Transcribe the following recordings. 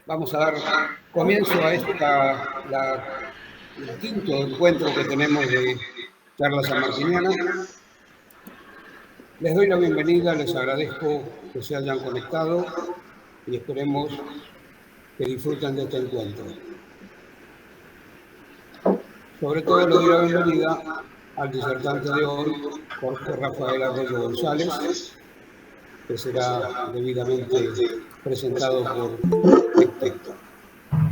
Vamos a dar comienzo a el quinto encuentro que tenemos de charla sanmartiniana. Les doy la bienvenida, les agradezco que se hayan conectado y esperemos que disfruten de este encuentro. Sobre todo le doy la bienvenida al disertante de hoy, Jorge Rafael Arroyo González, que será debidamente presentado por Héctor.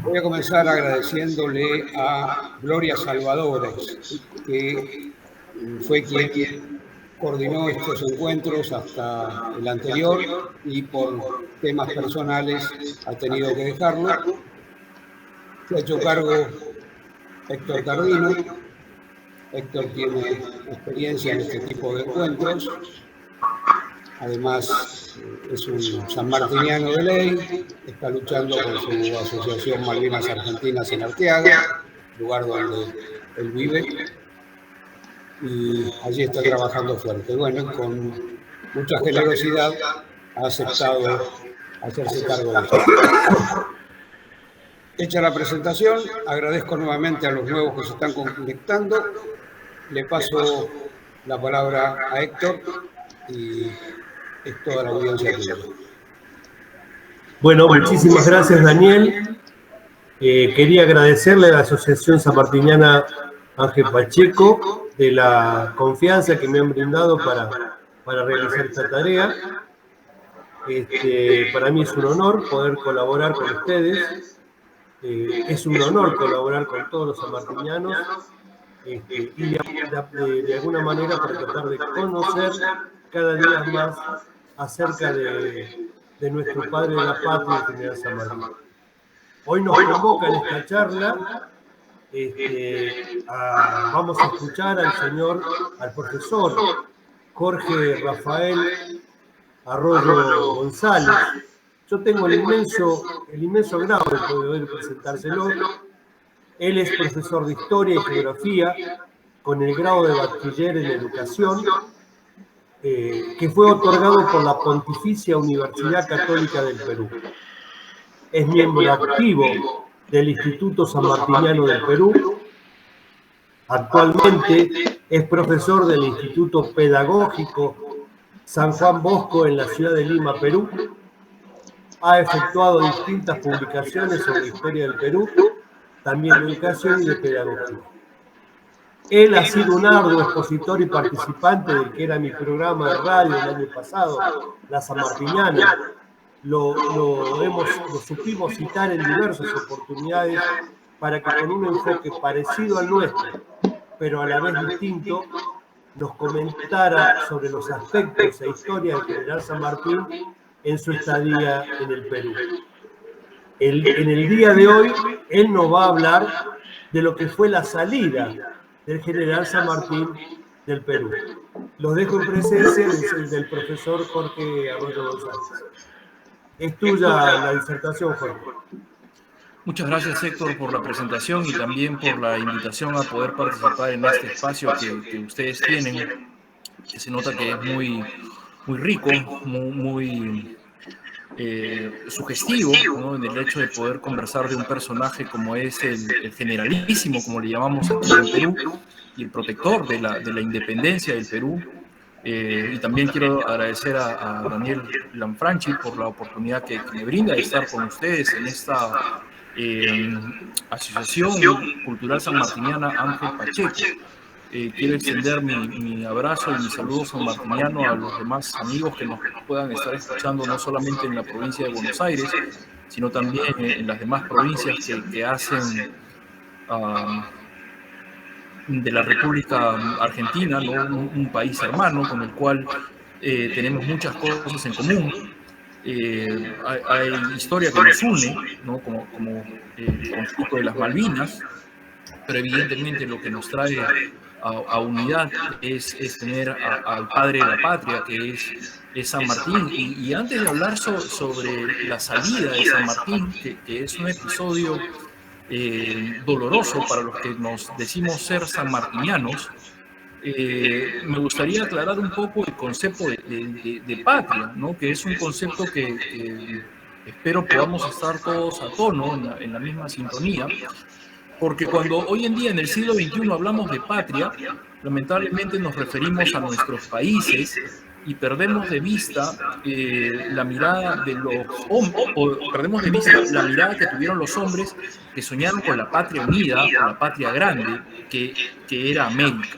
Voy a comenzar agradeciéndole a Gloria Salvadores, que fue quien coordinó estos encuentros hasta el anterior y por temas personales ha tenido que dejarlo. Se ha hecho cargo Héctor Tardino. Héctor tiene experiencia en este tipo de encuentros. Además, es un sanmartiniano de ley, está luchando con su asociación Malvinas Argentinas en Arteaga, lugar donde él vive, y allí está trabajando fuerte. Bueno, con mucha generosidad ha aceptado hacerse cargo de esto. Hecha la presentación, agradezco nuevamente a los nuevos que se están conectando. Le paso la palabra a Héctor y es toda la audiencia tuya. Bueno, muchísimas gracias, Daniel. Quería agradecerle a la Asociación Sanmartiniana Ángel Pacheco de la confianza que me han brindado para realizar esta tarea. Para mí es un honor poder colaborar con ustedes. Es un honor colaborar con todos los sanmartinianos y de alguna manera para tratar de conocer cada día más acerca de nuestro padre de la patria, el general San Martín. Hoy nos convoca en esta charla, vamos a escuchar al profesor Jorge Rafael Arroyo González. Yo tengo el inmenso grado de poder presentárselo. Él es profesor de Historia y Geografía con el grado de Bachiller en Educación, que fue otorgado por la Pontificia Universidad Católica del Perú. Es miembro activo del Instituto Sanmartiniano del Perú. Actualmente es profesor del Instituto Pedagógico San Juan Bosco en la ciudad de Lima, Perú. Ha efectuado distintas publicaciones sobre historia del Perú, también de educación y de pedagogía. Él ha sido un arduo expositor y participante del que era mi programa de radio el año pasado, La Sanmartiniana. Lo supimos citar en diversas oportunidades para que con un enfoque parecido al nuestro, pero a la vez distinto, nos comentara sobre los aspectos e historia del general San Martín en su estadía en el Perú. En el día de hoy, él nos va a hablar de lo que fue la salida del general San Martín del Perú. Los dejo en presencia del profesor Jorge Arroyo González. Es tuya la disertación, Jorge. Muchas gracias, Héctor, por la presentación y también por la invitación a poder participar en este espacio que ustedes tienen, que se nota que es muy rico, muy sugestivo, ¿no? En el hecho de poder conversar de un personaje como es el generalísimo, como le llamamos aquí en Perú, y el protector de la independencia del Perú. Y también quiero agradecer a Daniel Lanfranchi por la oportunidad que me brinda de estar con ustedes en esta Asociación Cultural Sanmartiniana Ángel Pacheco. Quiero extender mi abrazo y mi saludo sanmartiniano a los demás amigos que nos puedan estar escuchando, no solamente en la provincia de Buenos Aires, sino también en las demás provincias que hacen de la República Argentina, ¿no? un país hermano con el cual tenemos muchas cosas en común. Hay historia que nos une, ¿no? como el conflicto de las Malvinas, pero evidentemente lo que nos trae a unidad es tener al padre de la patria, que es San Martín. Y antes de hablar sobre la salida de San Martín, que es un episodio doloroso para los que nos decimos ser sanmartinianos, me gustaría aclarar un poco el concepto de patria, ¿no? Que es un concepto que espero podamos estar todos a tono, en la misma sintonía, porque cuando hoy en día en el siglo XXI hablamos de patria, lamentablemente nos referimos a nuestros países y perdemos de vista la mirada de los hombres, o perdemos de vista la mirada que tuvieron los hombres que soñaron con la patria unida, con la patria grande, que era América,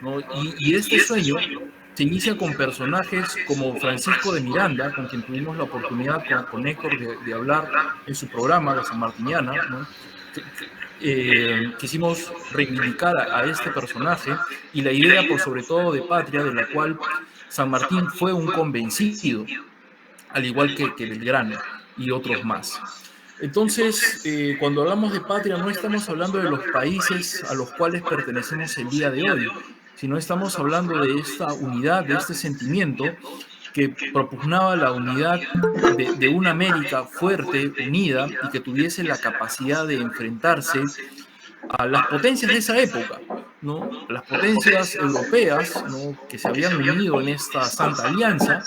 ¿no? Y este sueño se inicia con personajes como Francisco de Miranda, con quien tuvimos la oportunidad con Héctor de hablar en su programa, La Sanmartiniana, ¿no? Quisimos reivindicar a este personaje y la idea, por sobre todo, de patria, de la cual San Martín fue un convencido, al igual que Belgrano y otros más. Entonces, cuando hablamos de patria, no estamos hablando de los países a los cuales pertenecemos el día de hoy, sino estamos hablando de esta unidad, de este sentimiento que propugnaba la unidad de una América fuerte, unida y que tuviese la capacidad de enfrentarse a las potencias de esa época, ¿no? Las potencias europeas, ¿no?, que se habían unido en esta Santa Alianza,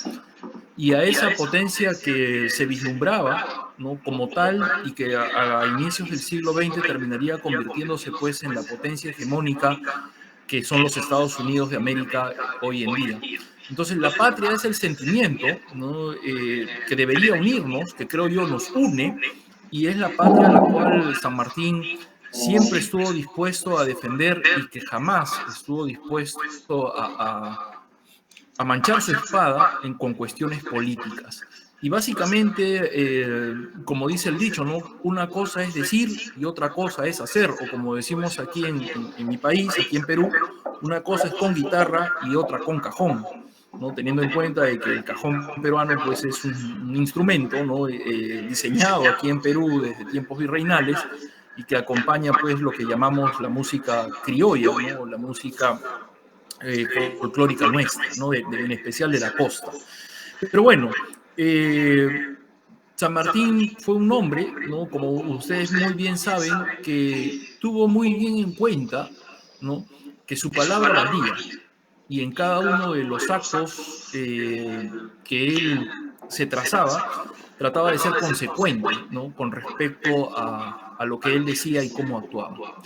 y a esa potencia que se vislumbraba, ¿no?, como tal, y que a inicios del siglo XX terminaría convirtiéndose pues en la potencia hegemónica que son los Estados Unidos de América hoy en día. Entonces la patria es el sentimiento, ¿no?, que debería unirnos, que creo yo nos une, y es la patria a la cual San Martín siempre estuvo dispuesto a defender y que jamás estuvo dispuesto a manchar su espada con cuestiones políticas. Y básicamente, como dice el dicho, ¿no?, una cosa es decir y otra cosa es hacer, o como decimos aquí en mi país, aquí en Perú, una cosa es con guitarra y otra con cajón, ¿no?, teniendo en cuenta de que el cajón peruano pues, es un instrumento, ¿no?, diseñado aquí en Perú desde tiempos virreinales y que acompaña pues, lo que llamamos la música criolla, ¿no?, la música folclórica nuestra, ¿no?, en especial de la costa. Pero bueno, San Martín fue un hombre, ¿no?, como ustedes muy bien saben, que tuvo muy bien en cuenta, ¿no?, que su palabra valía, y en cada uno de los actos que él se trataba de ser consecuente, ¿no?, con respecto a lo que él decía y cómo actuaba.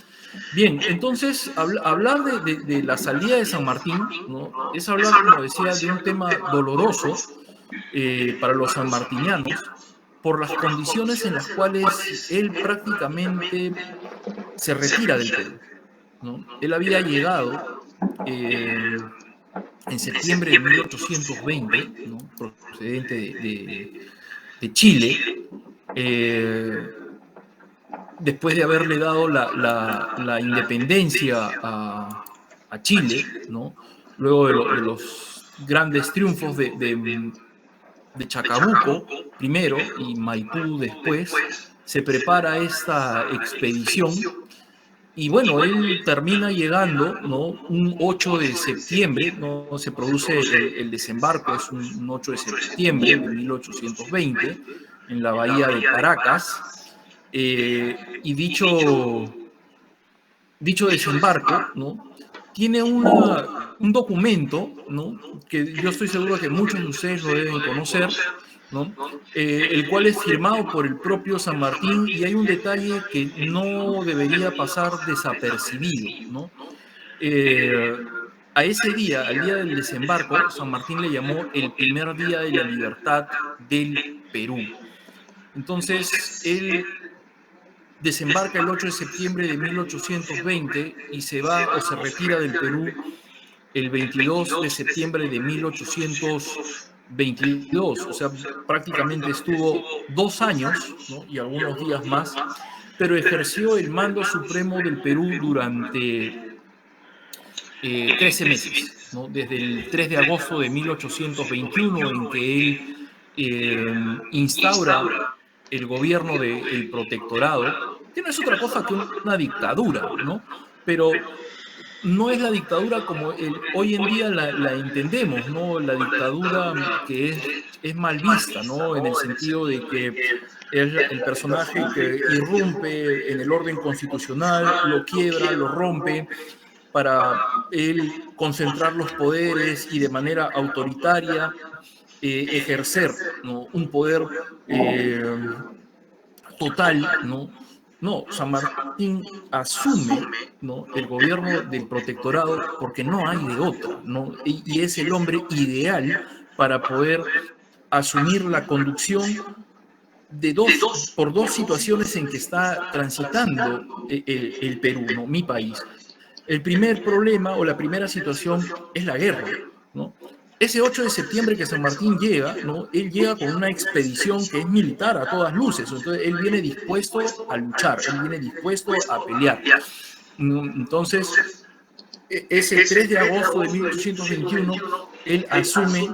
Bien, entonces hablar de la salida de San Martín, ¿no?, es hablar, como decía, de un tema doloroso para los sanmartinianos por las condiciones en las cuales él prácticamente se retira del Perú, ¿no? Él había llegado en septiembre de 1820, ¿no?, procedente de Chile, después de haberle dado la independencia a Chile, ¿no?, luego de los grandes triunfos de Chacabuco primero y Maipú después, se prepara esta expedición. Y bueno, él termina llegando, ¿no?, un 8 de septiembre, ¿no?, se produce el desembarco, es un 8 de septiembre de 1820, en la bahía de Caracas, y dicho desembarco, ¿no?, tiene un documento, ¿no?, que yo estoy seguro que muchos de ustedes lo deben conocer, ¿no?, el cual es firmado por el propio San Martín, y hay un detalle que no debería pasar desapercibido, ¿no? A ese día, al día del desembarco, San Martín le llamó el primer día de la libertad del Perú. Entonces, él desembarca el 8 de septiembre de 1820 y se va o se retira del Perú el 22 de septiembre de 1822, o sea, prácticamente estuvo 2 años, ¿no?, y algunos días más, pero ejerció el mando supremo del Perú durante 13 meses, ¿no?, desde el 3 de agosto de 1821, en que él instaura el gobierno del protectorado, que no es otra cosa que una dictadura, ¿no?, pero no es la dictadura como hoy en día la entendemos, ¿no?, la dictadura que es mal vista, ¿no?, en el sentido de que es el personaje que irrumpe en el orden constitucional, lo quiebra, lo rompe, para él concentrar los poderes y de manera autoritaria ejercer, ¿no?, un poder total, ¿no? No, San Martín asume, ¿no?, el gobierno del protectorado porque no hay de otra, ¿no? Y es el hombre ideal para poder asumir la conducción por dos situaciones en que está transitando el Perú, ¿no?, mi país. El primer problema o la primera situación es la guerra, ¿no? Ese 8 de septiembre que San Martín llega, ¿no?, él llega con una expedición que es militar a todas luces. Entonces, él viene dispuesto a luchar, él viene dispuesto a pelear. Entonces, ese 3 de agosto de 1821, él asume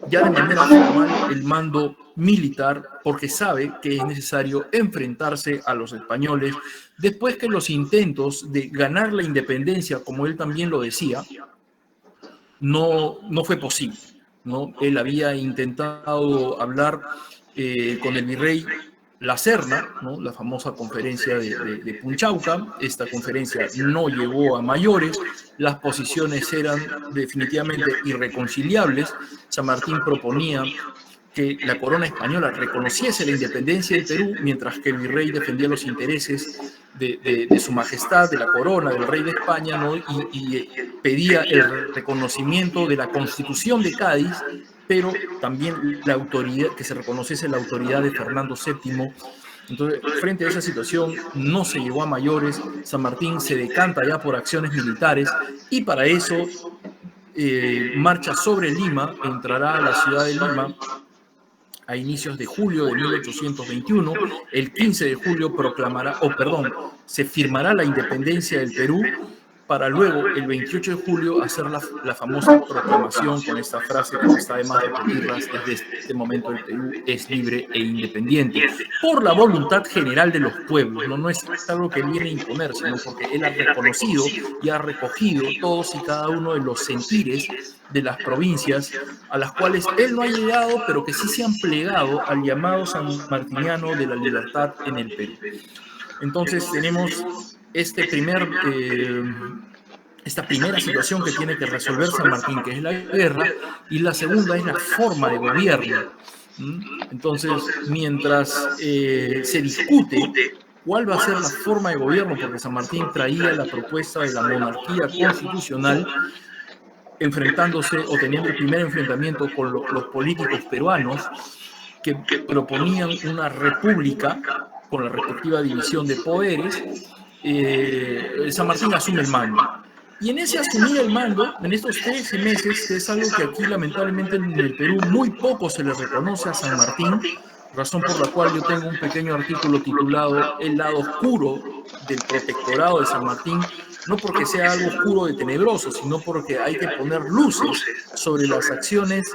ya de manera formal el mando militar porque sabe que es necesario enfrentarse a los españoles después que los intentos de ganar la independencia, como él también lo decía, no fue posible, ¿no? Él había intentado hablar con el virrey La Serna, ¿no?, la famosa conferencia de Punchauca. Esta conferencia no llegó a mayores, las posiciones eran definitivamente irreconciliables. San Martín proponía que la corona española reconociese la independencia del Perú, mientras que el virrey defendía los intereses de su majestad, de la corona, del rey de España, ¿no?, y pedía el reconocimiento de la Constitución de Cádiz, pero también la autoridad, que se reconociese la autoridad de Fernando VII. Entonces, frente a esa situación, no se llegó a mayores. San Martín se decanta ya por acciones militares y para eso marcha sobre Lima, entrará a la ciudad de Lima a inicios de julio de 1821. El 15 de julio se firmará la independencia del Perú, para luego, el 28 de julio, hacer la famosa proclamación con esta frase que está de más repetirlas: desde este momento el Perú es libre e independiente, por la voluntad general de los pueblos. No es algo que él viene a imponer, sino porque él ha reconocido y ha recogido todos y cada uno de los sentires de las provincias a las cuales él no ha llegado, pero que sí se han plegado al llamado sanmartiniano de la libertad en el Perú. Entonces tenemos esta primera situación que tiene que resolver San Martín, que es la guerra, y la segunda es la forma de gobierno. Entonces, mientras se discute cuál va a ser la forma de gobierno, porque San Martín traía la propuesta de la monarquía constitucional, enfrentándose o teniendo el primer enfrentamiento con los políticos peruanos que proponían una república con la respectiva división de poderes. San Martín asume el mando. Y en ese asumir el mando, en estos 13 meses, que es algo que aquí lamentablemente en el Perú muy poco se le reconoce a San Martín, razón por la cual yo tengo un pequeño artículo titulado El lado oscuro del protectorado de San Martín, no porque sea algo oscuro y tenebroso, sino porque hay que poner luces sobre las acciones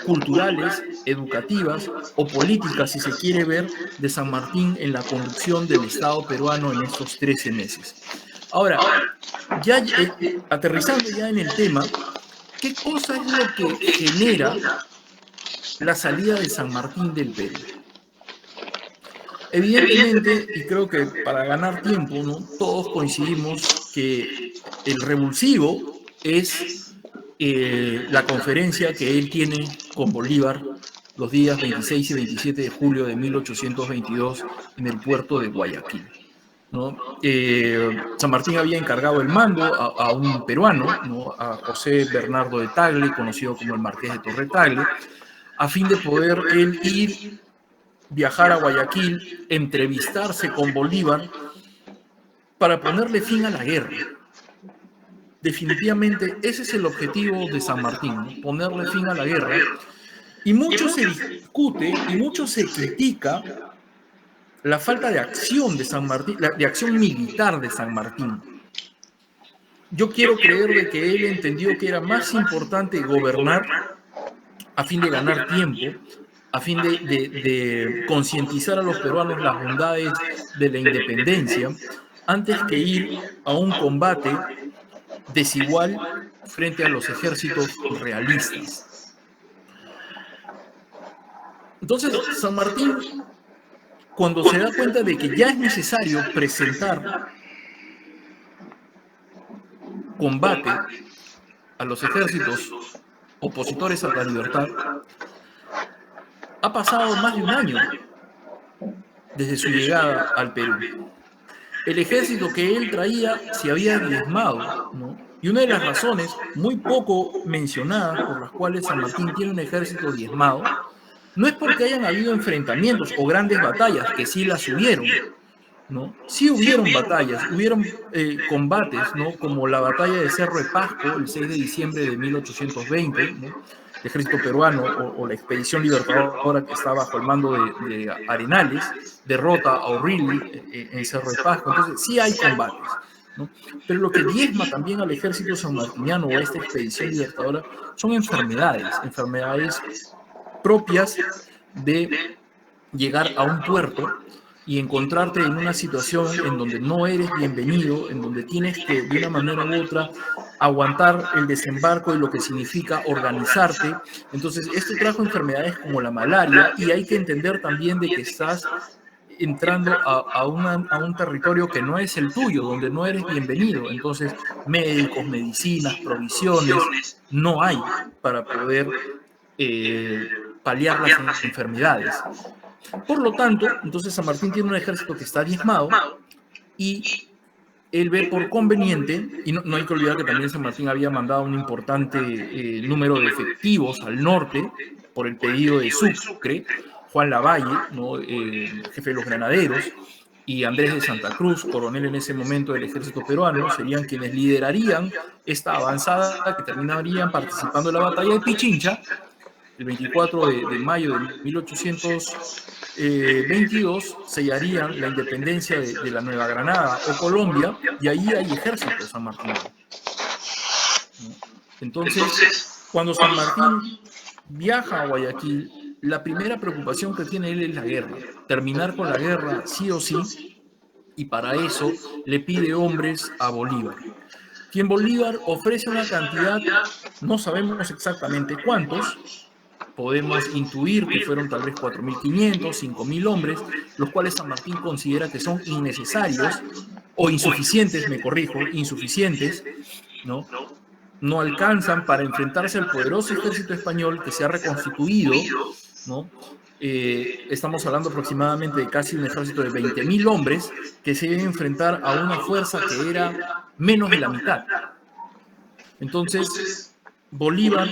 culturales, educativas o políticas, si se quiere ver, de San Martín en la conducción del Estado peruano en estos 13 meses. Ahora, ya aterrizando ya en el tema, ¿qué cosa es lo que genera la salida de San Martín del Perú? Evidentemente, y creo que para ganar tiempo, ¿no?, todos coincidimos que el revulsivo es la conferencia que él tiene con Bolívar los días 26 y 27 de julio de 1822 en el puerto de Guayaquil, ¿no? San Martín había encargado el mando a un peruano, ¿no?, a José Bernardo de Tagle, conocido como el Marqués de Torre Tagle, a fin de poder él viajar a Guayaquil, entrevistarse con Bolívar para ponerle fin a la guerra. Definitivamente ese es el objetivo de San Martín, ¿no?, ponerle fin a la guerra. Y mucho se discute y mucho se critica la falta de acción de San Martín, de acción militar de San Martín. Yo quiero creer de que él entendió que era más importante gobernar a fin de ganar tiempo, a fin de concientizar a los peruanos las bondades de la independencia, antes que ir a un combate desigual frente a los ejércitos realistas. Entonces, San Martín, cuando se da cuenta de que ya es necesario presentar combate a los ejércitos opositores a la libertad, ha pasado más de un año desde su llegada al Perú. El ejército que él traía se había diezmado, ¿no? Y una de las razones muy poco mencionadas por las cuales San Martín tiene un ejército diezmado no es porque hayan habido enfrentamientos o grandes batallas, que sí las hubieron, ¿no? Sí hubieron batallas, hubieron combates, ¿no? Como la batalla de Cerro de Pasco, el 6 de diciembre de 1820, ¿no? El ejército peruano o la expedición libertadora que está bajo el mando de Arenales derrota a O'Reilly en Cerro de Pasco. Entonces sí hay combates, ¿no? Pero lo que diezma también al ejército sanmartiniano o a esta expedición libertadora son enfermedades propias de llegar a un puerto y encontrarte en una situación en donde no eres bienvenido, en donde tienes que, de una manera u otra, aguantar el desembarco y lo que significa organizarte. Entonces, esto trajo enfermedades como la malaria, y hay que entender también de que estás entrando a un territorio que no es el tuyo, donde no eres bienvenido. Entonces, médicos, medicinas, provisiones, no hay para poder paliar las enfermedades. Por lo tanto, entonces San Martín tiene un ejército que está diezmado y él ve por conveniente, y no hay que olvidar que también San Martín había mandado un importante número de efectivos al norte por el pedido de Sucre, Juan Lavalle, ¿no? Jefe de los granaderos, y Andrés de Santa Cruz, coronel en ese momento del ejército peruano, serían quienes liderarían esta avanzada que terminarían participando en la batalla de Pichincha, el 24 de mayo de 1822, sellarían la independencia de la Nueva Granada o Colombia, y ahí hay ejército sanmartiniano. Entonces, cuando San Martín viaja a Guayaquil, la primera preocupación que tiene él es la guerra, terminar con la guerra sí o sí, y para eso le pide hombres a Bolívar. Quien Bolívar ofrece una cantidad, no sabemos exactamente cuántos, podemos intuir que fueron tal vez 4.500, 5.000 hombres, los cuales San Martín considera que son innecesarios o insuficientes, me corrijo, insuficientes, ¿no? No alcanzan para enfrentarse al poderoso ejército español que se ha reconstituido, ¿no? Estamos hablando aproximadamente de casi un ejército de 20.000 hombres que se deben enfrentar a una fuerza que era menos de la mitad. Entonces, Bolívar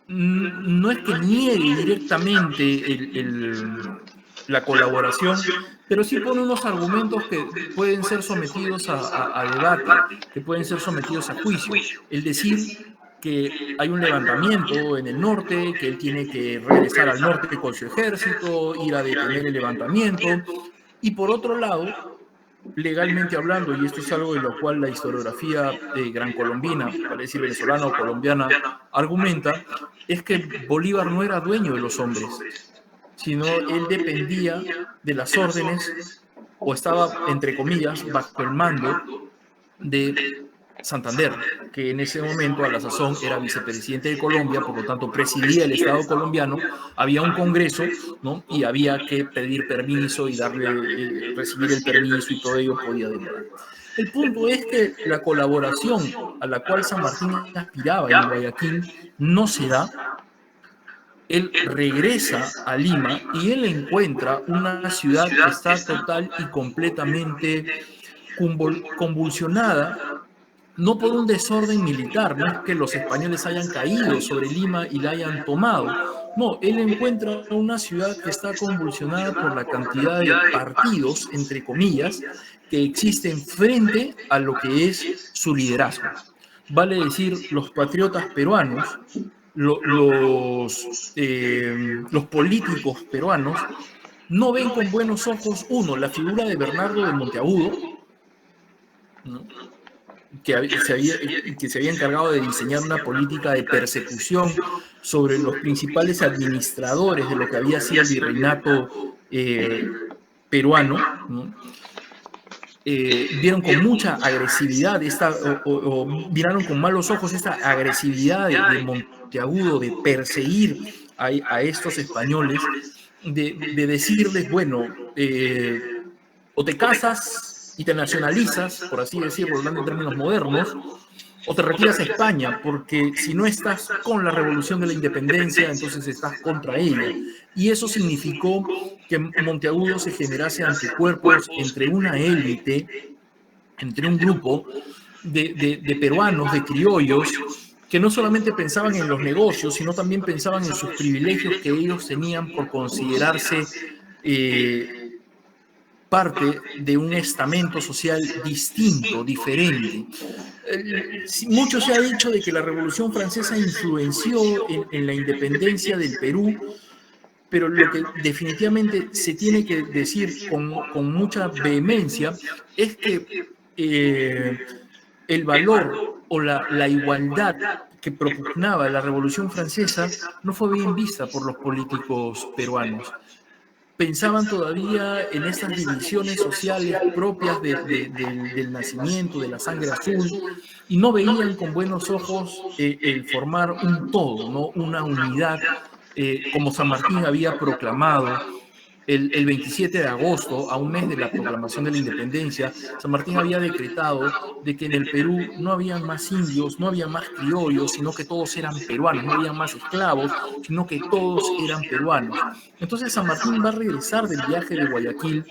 no es que niegue directamente la colaboración, pero sí pone unos argumentos que pueden ser sometidos a debate, que pueden ser sometidos a juicio. El decir que hay un levantamiento en el norte, que él tiene que regresar al norte con su ejército, ir a detener el levantamiento, y por otro lado, legalmente hablando, y esto es algo de lo cual la historiografía gran colombina, para decir venezolana o colombiana, argumenta, es que Bolívar no era dueño de los hombres, sino él dependía de las órdenes, o estaba, entre comillas, bajo el mando de Santander, que en ese momento, a la sazón, era vicepresidente de Colombia, por lo tanto presidía el Estado colombiano. Había un congreso, ¿no? Y había que pedir permiso y recibir el permiso, y todo ello podía demorar. El punto es que la colaboración a la cual San Martín aspiraba en Guayaquil no se da. Él regresa a Lima y él encuentra una ciudad que está total y completamente convulsionada, no por un desorden militar, no es que los españoles hayan caído sobre Lima y la hayan tomado. No, él encuentra una ciudad que está convulsionada por la cantidad de partidos, entre comillas, que existen frente a lo que es su liderazgo. Vale decir, los patriotas peruanos, los políticos peruanos, no ven con buenos ojos, uno, la figura de Bernardo de Monteagudo, ¿no? que se había encargado de diseñar una política de persecución sobre los principales administradores de lo que había sido el virreinato peruano, ¿no? Vieron con mucha agresividad miraron con malos ojos esta agresividad de Monteagudo de perseguir a estos españoles, de decirles, bueno, o te casas y te nacionalizas, por así decirlo, hablando en términos modernos, o te retiras a España, porque si no estás con la revolución de la independencia, entonces estás contra ella. Y eso significó que Monteagudo se generase anticuerpos entre una élite, entre un grupo de peruanos, de criollos, que no solamente pensaban en los negocios, sino también pensaban en sus privilegios que ellos tenían por considerarse parte de un estamento social distinto, diferente. Mucho se ha dicho de que la Revolución Francesa influenció en la independencia del Perú, pero lo que definitivamente se tiene que decir con mucha vehemencia es que el valor o la igualdad que propugnaba la Revolución Francesa no fue bien vista por los políticos peruanos. Pensaban todavía en estas divisiones sociales propias del nacimiento, de la sangre azul, y no veían con buenos ojos el formar un todo, ¿no? Una unidad, como San Martín había proclamado el 27 de agosto, a un mes de la proclamación de la independencia. San Martín había decretado de que en el Perú no había más indios, no había más criollos, sino que todos eran peruanos, no había más esclavos, sino que todos eran peruanos. Entonces San Martín va a regresar del viaje de Guayaquil,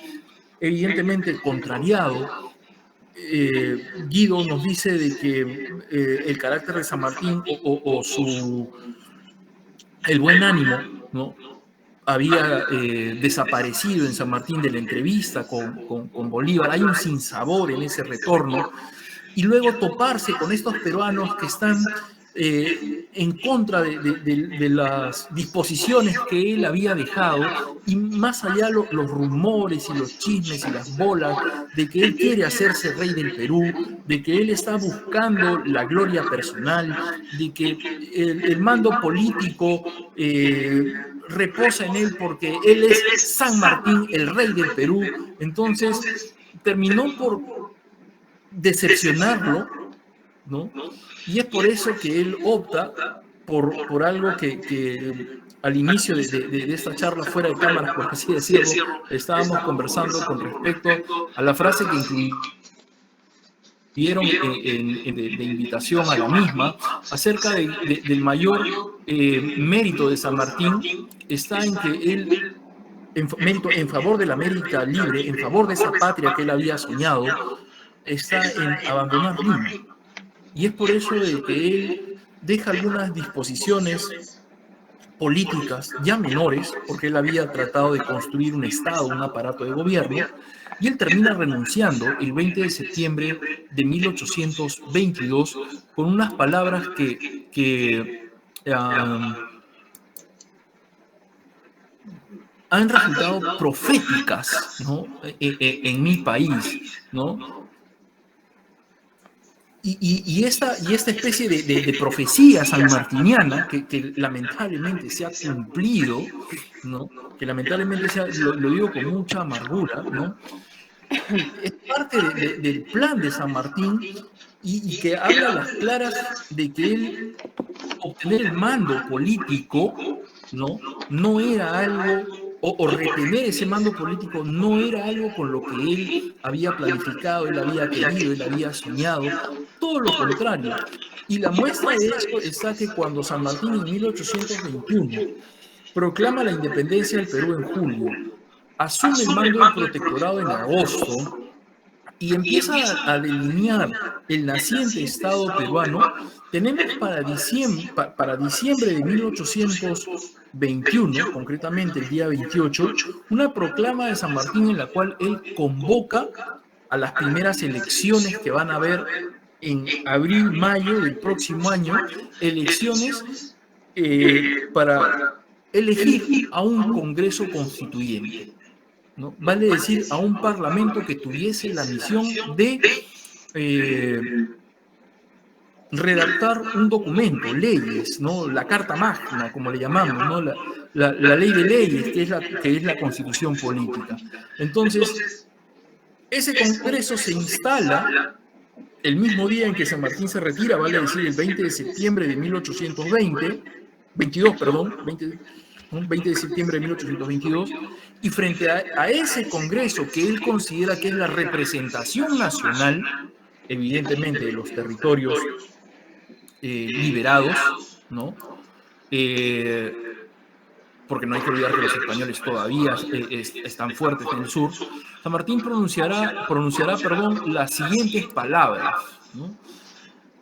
evidentemente contrariado. Guido nos dice de que el carácter de San Martín el buen ánimo, ¿no?, había desaparecido en San Martín de la entrevista con Bolívar. Hay un sinsabor en ese retorno. Y luego toparse con estos peruanos que están en contra de las disposiciones que él había dejado, y más allá los rumores y los chismes y las bolas de que él quiere hacerse rey del Perú, de que él está buscando la gloria personal, de que el mando político reposa en él porque él es San Martín, el rey del Perú. Entonces terminó por decepcionarlo, ¿no? Y es por eso que él opta por algo que al inicio de esta charla fuera de cámaras, por así decirlo, estábamos conversando con respecto a la frase que incluyeron de invitación a la misma, acerca del mayor mérito de San Martín, está en que él, en favor de la América libre, en favor de esa patria que él había soñado, está en abandonar Lima. Y es por eso de que él deja algunas disposiciones políticas ya menores, porque él había tratado de construir un Estado, un aparato de gobierno, y él termina renunciando el 20 de septiembre de 1822 con unas palabras que han resultado proféticas, ¿no?, en mi país, ¿no? Y esta especie de profecía sanmartiniana que lamentablemente se ha cumplido, ¿no?, que lamentablemente lo digo con mucha amargura, ¿no?, es parte del plan de San Martín, y que habla a las claras de que él obtener el mando político, no era algo, o retener ese mando político no era algo con lo que él había planificado, él había querido, él había soñado, todo lo contrario. Y la muestra de esto está que cuando San Martín en 1821 proclama la independencia del Perú en julio, asume el mando del protectorado en agosto, y empieza a delinear el naciente Estado peruano, tenemos para diciembre de 1821, concretamente el día 28, una proclama de San Martín en la cual él convoca a las primeras elecciones que van a haber en abril-mayo del próximo año, elecciones para elegir a un Congreso Constituyente, ¿no? Vale decir, a un parlamento que tuviese la misión de redactar un documento, leyes, ¿no?, la Carta Magna, como le llamamos, ¿no?, la ley de leyes, que es la Constitución política. Entonces, ese Congreso se instala el mismo día en que San Martín se retira, vale decir, el 20 de septiembre de 20 de septiembre de 1822, y frente a ese Congreso que él considera que es la representación nacional, evidentemente de los territorios liberados, ¿no? Porque no hay que olvidar que los españoles todavía están fuertes en el sur. San Martín pronunciará las siguientes palabras, ¿no?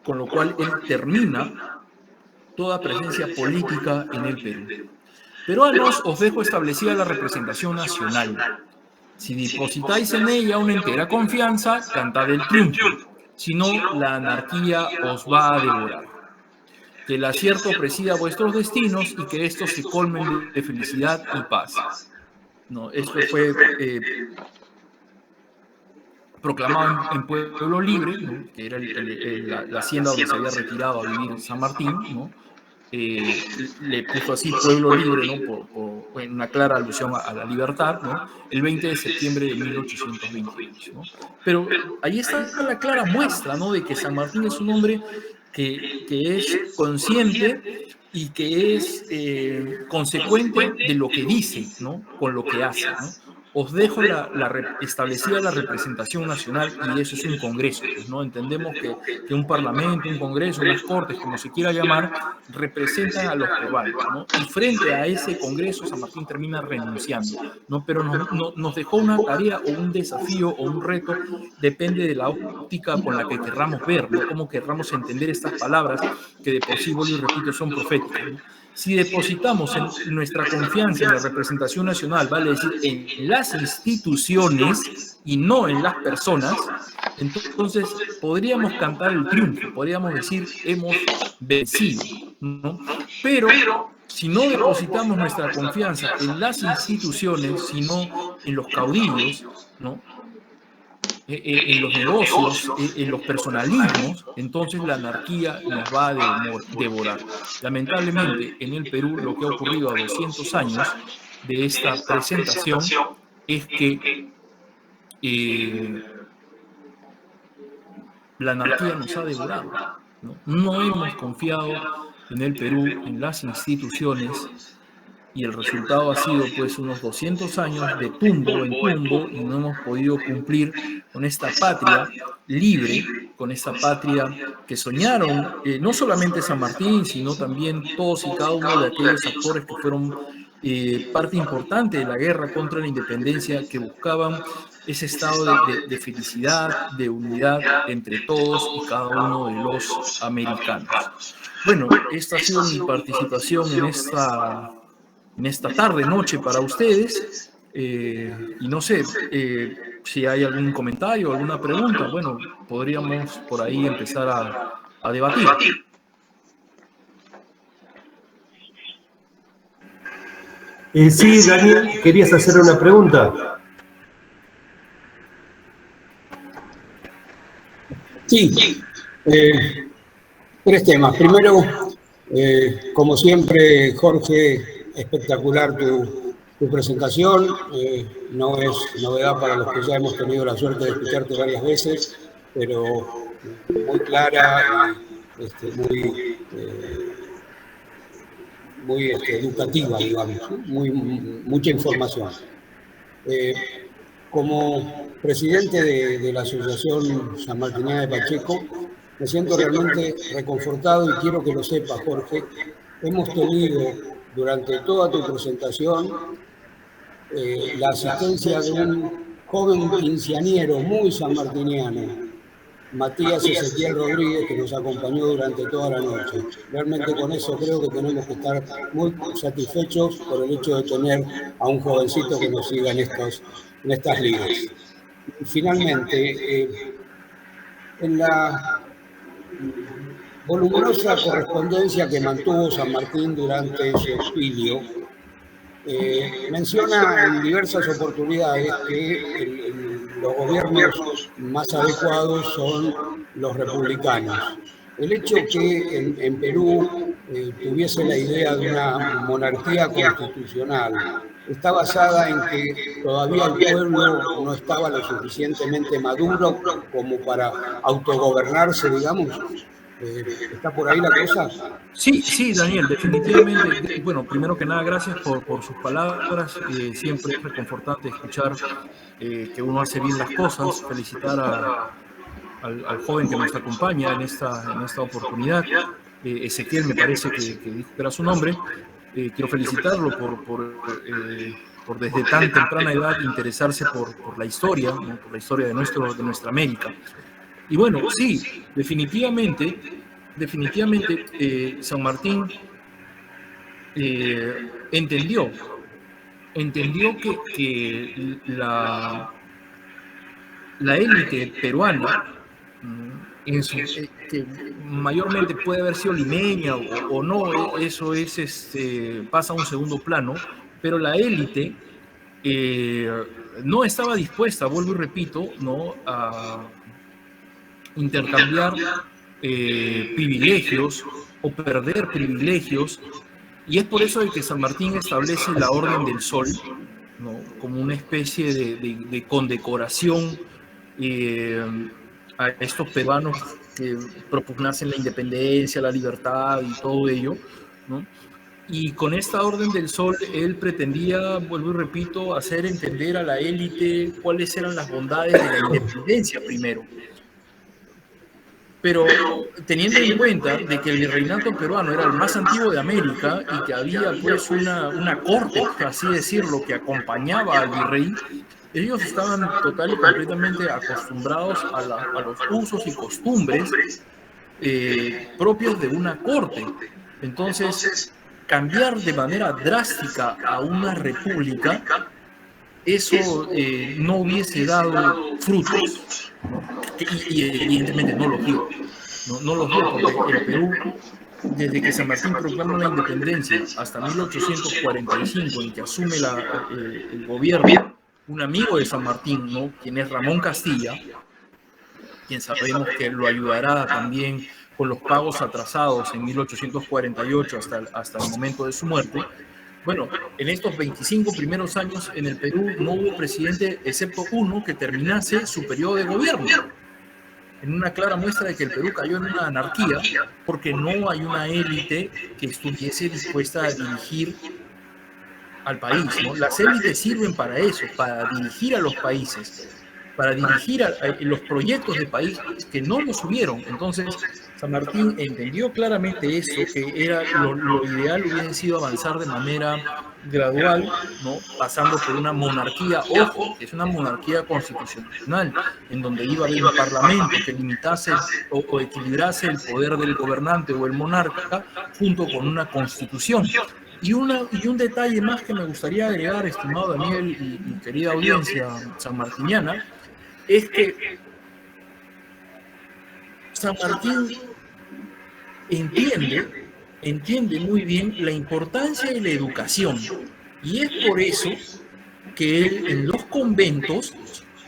Con lo cual él termina toda presencia política en el Perú. Peruanos, os dejo establecida la representación nacional. Si depositáis en ella una entera confianza, cantad el triunfo. Si no, la anarquía os va a devorar. Que el acierto presida vuestros destinos y que estos se colmen de felicidad y paz. No, esto fue proclamado en Pueblo Libre, ¿no? Que era la hacienda donde se había retirado a vivir San Martín, ¿no? Le puso así Pueblo Libre, ¿no? En una clara alusión a la libertad, ¿no? El 20 de septiembre de 1828, ¿no? Pero ahí está la clara muestra, ¿no? De que San Martín es un hombre que es consciente y que es consecuente de lo que dice, ¿no? Con lo que hace, ¿no? Os dejo establecida la representación nacional y eso es un congreso, ¿no? Entendemos que un parlamento, un congreso, unas cortes, como se quiera llamar, representan a los peruanos, ¿no? Y frente a ese congreso San Martín termina renunciando, ¿no? Pero nos dejó una tarea o un desafío o un reto, depende de la óptica con la que querramos ver, ¿no? Cómo querramos entender estas palabras que de por sí, vuelvo y repito, son proféticas, ¿no? Si depositamos en nuestra confianza en la representación nacional, vale decir, en las instituciones y no en las personas, entonces podríamos cantar el triunfo, podríamos decir, hemos vencido, ¿no? Pero si no depositamos nuestra confianza en las instituciones, sino en los caudillos, ¿no? En los negocios, en los personalismos, entonces la anarquía nos va a devorar. Lamentablemente, en el Perú, lo que ha ocurrido a 200 años de esta presentación es que la anarquía nos ha devorado, ¿no? No hemos confiado en el Perú, en las instituciones, y el resultado ha sido pues unos 200 años de tumbo en tumbo y no hemos podido cumplir con esta patria libre, con esta patria que soñaron no solamente San Martín, sino también todos y cada uno de aquellos actores que fueron parte importante de la guerra contra la independencia, que buscaban ese estado de felicidad, de unidad entre todos y cada uno de los americanos. Bueno, esta ha sido mi participación en esta tarde, noche para ustedes, y no sé si hay algún comentario, alguna pregunta, bueno, podríamos por ahí empezar a debatir. Sí, Daniel, ¿querías hacer una pregunta? Sí, tres temas. Primero, como siempre, Jorge, espectacular tu presentación. No es novedad para los que ya hemos tenido la suerte de escucharte varias veces, pero muy clara y muy educativa, digamos, ¿no? Mucha información. Como presidente de la Asociación Sanmartiniana de Pacheco, me siento realmente reconfortado y quiero que lo sepa, Jorge. Hemos tenido durante toda tu presentación la asistencia de un joven quinceañero muy sanmartiniano, Matías Ezequiel Rodríguez, que nos acompañó durante toda la noche. Realmente con eso creo que tenemos que estar muy satisfechos por el hecho de tener a un jovencito que nos siga en estas ligas. Y finalmente, en la voluminosa correspondencia que mantuvo San Martín durante su exilio, menciona en diversas oportunidades que los gobiernos más adecuados son los republicanos. El hecho que en Perú tuviese la idea de una monarquía constitucional está basada en que todavía el pueblo no estaba lo suficientemente maduro como para autogobernarse, digamos. ¿Está por ahí la cosa? Sí, Daniel, definitivamente. Bueno, primero que nada, gracias por sus palabras. Siempre es reconfortante escuchar que uno hace bien las cosas. Felicitar al joven que nos acompaña en esta oportunidad. Ezequiel me parece que dijo que era su nombre. Quiero felicitarlo por desde tan temprana edad interesarse por la historia, ¿no? Por la historia de nuestra América. Y bueno, sí, definitivamente San Martín entendió que la élite peruana, que mayormente puede haber sido limeña o no, eso pasa a un segundo plano, pero la élite no estaba dispuesta, vuelvo y repito, ¿no?, a intercambiar privilegios o perder privilegios, y es por eso de que San Martín establece la Orden del Sol, ¿no?, como una especie de condecoración a estos peruanos que propugnasen la independencia, la libertad y todo ello, ¿no? Y con esta Orden del Sol él pretendía, vuelvo y repito, hacer entender a la élite cuáles eran las bondades de la independencia primero. Pero teniendo en cuenta de que el virreinato peruano era el más antiguo de América y que había pues una corte, por así decirlo, que acompañaba al virrey, ellos estaban total y completamente acostumbrados a los usos y costumbres propios de una corte. Entonces, cambiar de manera drástica a una república, eso no hubiese dado frutos, ¿no? Y evidentemente no los dio. No los dio, porque el Perú, desde que San Martín proclama la independencia hasta 1845, en que asume el gobierno, un amigo de San Martín, ¿no?, quien es Ramón Castilla, quien sabemos que lo ayudará también con los pagos atrasados en 1848 hasta el momento de su muerte. Bueno, en estos 25 primeros años en el Perú no hubo presidente excepto uno que terminase su periodo de gobierno, en una clara muestra de que el Perú cayó en una anarquía porque no hay una élite que estuviese dispuesta a dirigir al país, ¿no? Las élites sirven para eso, para dirigir a los países, para dirigir a los proyectos de país que no los hubieron. Entonces, San Martín entendió claramente eso, que era lo ideal hubiese sido avanzar de manera gradual, ¿no?, pasando por una monarquía, ojo, que es una monarquía constitucional, en donde iba a haber un parlamento que limitase o equilibrase el poder del gobernante o el monarca junto con una constitución. Y un detalle más que me gustaría agregar, estimado Daniel y querida audiencia sanmartiniana, es que San Martín entiende muy bien la importancia de la educación, y es por eso que él en los conventos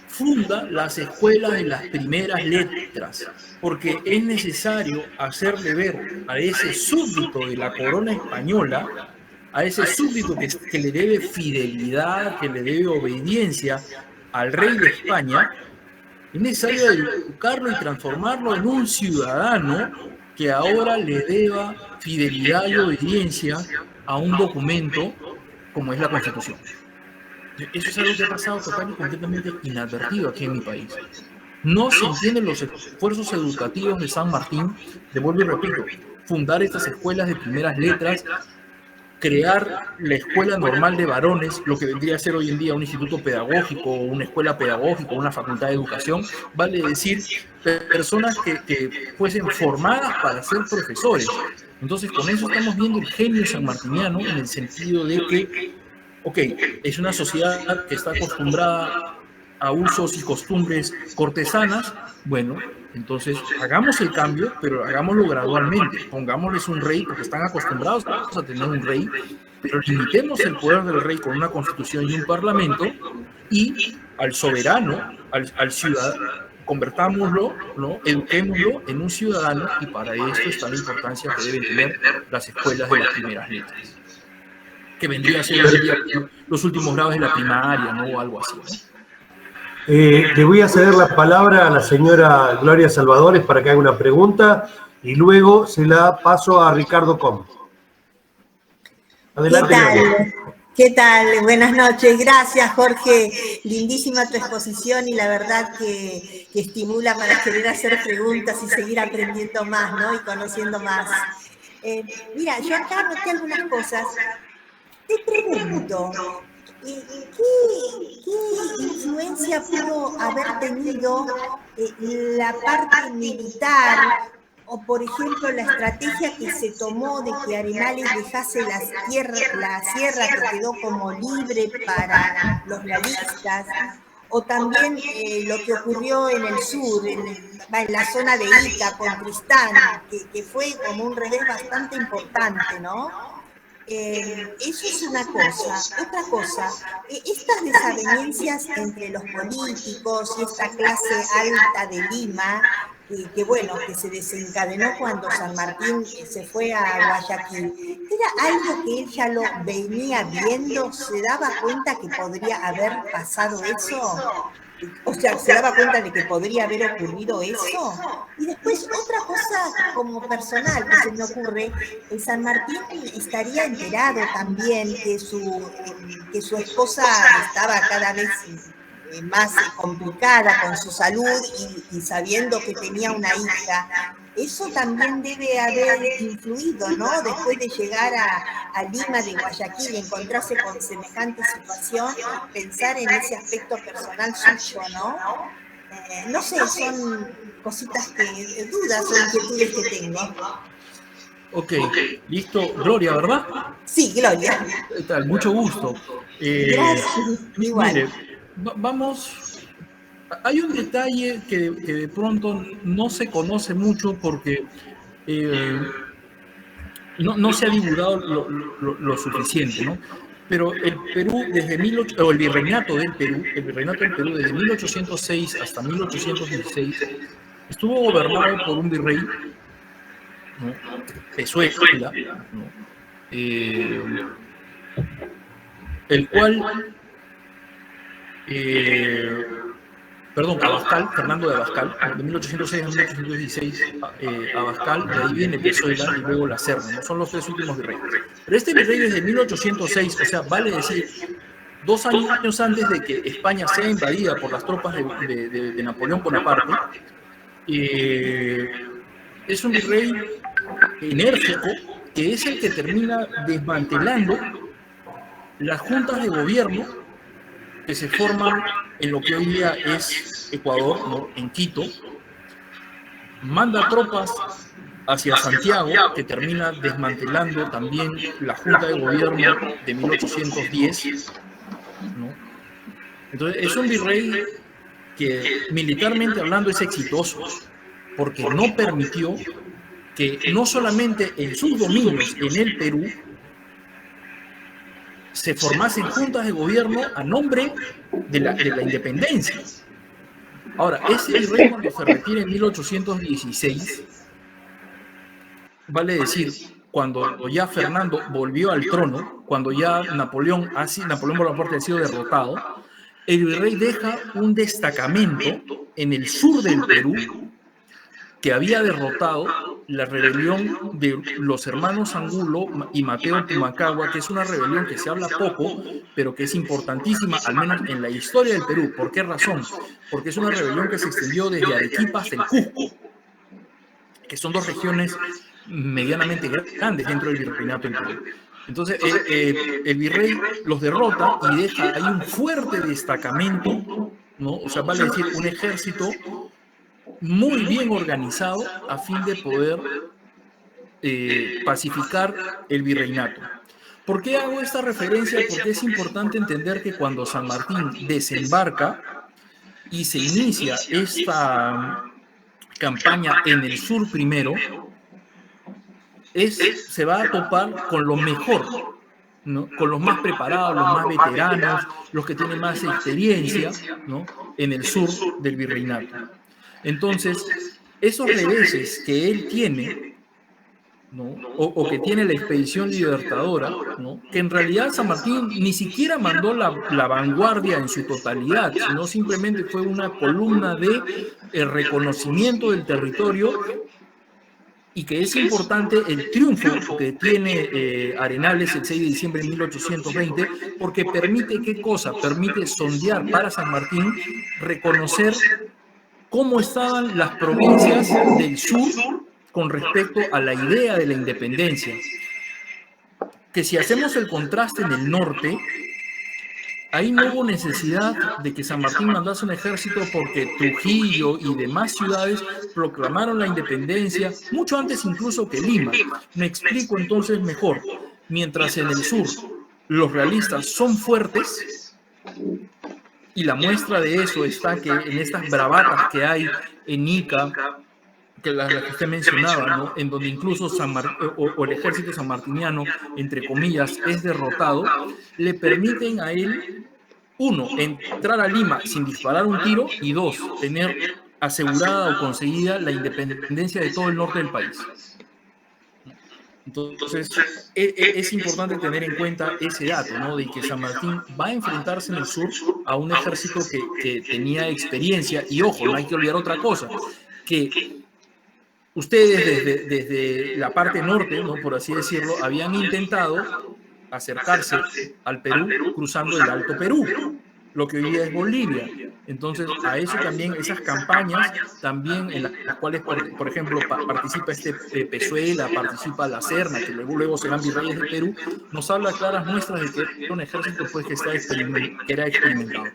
funda las escuelas de las primeras letras, porque es necesario hacerle ver a ese súbdito de la corona española, a ese súbdito que le debe fidelidad, que le debe obediencia al rey de España, es necesario educarlo y transformarlo en un ciudadano que ahora le deba fidelidad y obediencia a un documento como es la Constitución. Eso es algo que ha pasado total y completamente inadvertido aquí en mi país. No se entienden los esfuerzos educativos de San Martín, de vuelvo y repito, fundar estas escuelas de primeras letras, crear la escuela normal de varones, lo que vendría a ser hoy en día un instituto pedagógico, una escuela pedagógica, una facultad de educación, vale decir, personas que fuesen formadas para ser profesores. Entonces, con eso estamos viendo el genio sanmartiniano en el sentido de que, ok, es una sociedad que está acostumbrada a usos y costumbres cortesanas, bueno, entonces hagamos el cambio, pero hagámoslo gradualmente. Pongámosles un rey, porque están acostumbrados a tener un rey, pero limitemos el poder del rey con una constitución y un parlamento, y al soberano, al ciudadano, convertámoslo, ¿no?, eduquémoslo en un ciudadano, y para esto está la importancia que deben tener las escuelas de las primeras letras, que vendría a ser los últimos grados de la primaria, ¿no?, o algo así, ¿no? Le voy a ceder la palabra a la señora Gloria Salvadores para que haga una pregunta y luego se la paso a Ricardo Com. Adelante. ¿Qué tal? ¿Qué tal? Buenas noches. Gracias, Jorge. Lindísima tu exposición y la verdad que estimula para querer hacer preguntas y seguir aprendiendo más, ¿no? Y conociendo más. Mira, yo acá anoté algunas cosas. Te pregunto, ¿qué influencia pudo haber tenido la parte militar o, por ejemplo, la estrategia que se tomó de que Arenales dejase la sierra que quedó como libre para los realistas, o también lo que ocurrió en el sur, en la zona de Ica con Tristán, que fue como un revés bastante importante, ¿no? Eso es una cosa. Otra cosa, estas desavenencias entre los políticos y esta clase alta de Lima, que bueno, que se desencadenó cuando San Martín se fue a Guayaquil, ¿era algo que él ya lo venía viendo? ¿Se daba cuenta que podría haber pasado eso? O sea, ¿se daba cuenta de que podría haber ocurrido eso? Y después, otra cosa como personal que se me ocurre, San Martín estaría enterado también que su esposa estaba cada vez más complicada con su salud y sabiendo que tenía una hija. Eso también debe haber influido, ¿no? Después de llegar a Lima de Guayaquil y encontrarse con semejante situación, pensar en ese aspecto personal suyo, ¿no? No sé, son cositas dudas o inquietudes que tengo. Ok, listo. Gloria, ¿verdad? Sí, Gloria. ¿Qué tal? Mucho gusto. Gracias, igual. Mire, vamos... Hay un detalle que de pronto no se conoce mucho porque no se ha divulgado lo suficiente, ¿no? Pero el Perú o el virreinato del Perú desde 1806 hasta 1816 estuvo gobernado por un virrey, ¿no? Pezuela, ¿no? El cual Abascal, Fernando de Abascal, de 1806 a 1816, Abascal, de ahí viene Pezuela y luego la Serna, ¿no? Son los tres últimos virreyes. Pero este virrey desde 1806, o sea, vale decir, 2 años antes de que España sea invadida por las tropas de Napoleón Bonaparte, es un virrey enérgico que es el que termina desmantelando las juntas de gobierno que se forman en lo que hoy día es Ecuador, ¿no? En Quito, manda tropas hacia Santiago, que termina desmantelando también la Junta de Gobierno de 1810, ¿no? Entonces, es un virrey que militarmente hablando es exitoso, porque no permitió que no solamente en sus dominios, en el Perú, se formasen juntas de gobierno a nombre de la independencia. Ahora, ese virrey cuando se retira en 1816, vale decir, cuando ya Fernando volvió al trono, cuando ya Napoleón Bonaparte ha sido derrotado, el virrey deja un destacamento en el sur del Perú que había derrotado la rebelión de los hermanos Angulo y Mateo Pumacagua, que es una rebelión que se habla poco, pero que es importantísima, al menos en la historia del Perú. ¿Por qué razón? Porque es una rebelión que se extendió desde Arequipa hasta el Cusco, que son 2 regiones medianamente grandes dentro del virreinato en Perú. Entonces, el virrey los derrota y deja ahí un fuerte destacamento, ¿no? O sea, vale decir, un ejército muy bien organizado a fin de poder pacificar el virreinato. ¿Por qué hago esta referencia? Porque es importante entender que cuando San Martín desembarca y se inicia esta campaña en el sur primero, se va a topar con lo mejor, ¿no? Con los más preparados, los más veteranos, los que tienen más experiencia, ¿no? En el sur del virreinato. Entonces, esos reveses que él tiene, ¿no? o que tiene la expedición libertadora, ¿no? Que en realidad San Martín ni siquiera mandó la vanguardia en su totalidad, sino simplemente fue una columna de reconocimiento del territorio y que es importante el triunfo que tiene Arenales el 6 de diciembre de 1820, porque permite, ¿qué cosa? Permite sondear para San Martín, reconocer cómo estaban las provincias del sur con respecto a la idea de la independencia. Que si hacemos el contraste en el norte, ahí no hubo necesidad de que San Martín mandase un ejército porque Trujillo y demás ciudades proclamaron la independencia mucho antes incluso que Lima. Me explico entonces mejor. Mientras en el sur los realistas son fuertes, y la muestra de eso está que en estas bravatas que hay en Ica, que las que usted mencionaba, ¿no? En donde incluso el ejército sanmartiniano, entre comillas, es derrotado, le permiten a él, uno, entrar a Lima sin disparar un tiro, y dos, tener asegurada o conseguida la independencia de todo el norte del país. Entonces, es importante tener en cuenta ese dato, ¿no? De que San Martín va a enfrentarse en el sur a un ejército que tenía experiencia, y ojo, no hay que olvidar otra cosa, que ustedes desde la parte norte, ¿no? Por así decirlo, habían intentado acercarse al Perú cruzando el Alto Perú, lo que hoy día es Bolivia. Entonces, a eso también, esas campañas también en las cuales, por ejemplo, participa Pezuela, participa La Serna, que luego serán virreyes de Perú, nos habla claras muestras de que era un ejército pues, que era experimentado.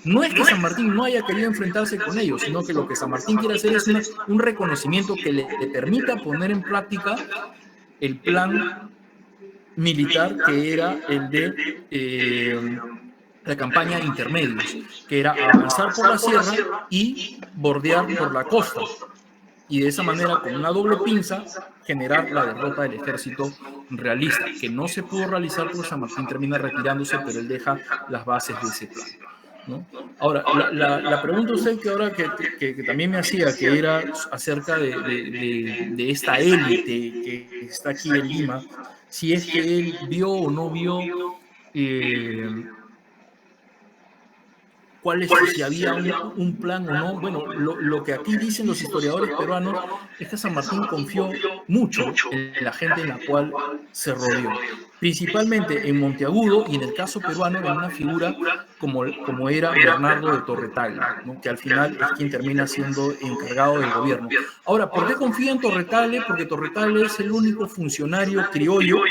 No es que San Martín no haya querido enfrentarse con ellos, sino que lo que San Martín quiere hacer es un reconocimiento que le permita poner en práctica el plan militar que era el de la campaña Intermedios, que era avanzar por la sierra y bordear por la costa, y de esa manera, con una doble pinza, generar la derrota del ejército realista, que no se pudo realizar porque San Martín termina retirándose, pero él deja las bases de ese plan, ¿no? Ahora, la pregunta usted que ahora que también me hacía, que era acerca de esta élite que está aquí en Lima, si es que él vio o no vio si había un plan o no. Bueno, lo que aquí dicen los historiadores peruanos es que San Martín confió mucho en la gente en la cual se rodeó, principalmente en Monteagudo, y en el caso peruano en una figura como era Bernardo de Torretaglia, ¿no? Que al final es quien termina siendo encargado del gobierno. Ahora, ¿por qué confía en Torretaglia? Porque Torretaglia es el único funcionario criollo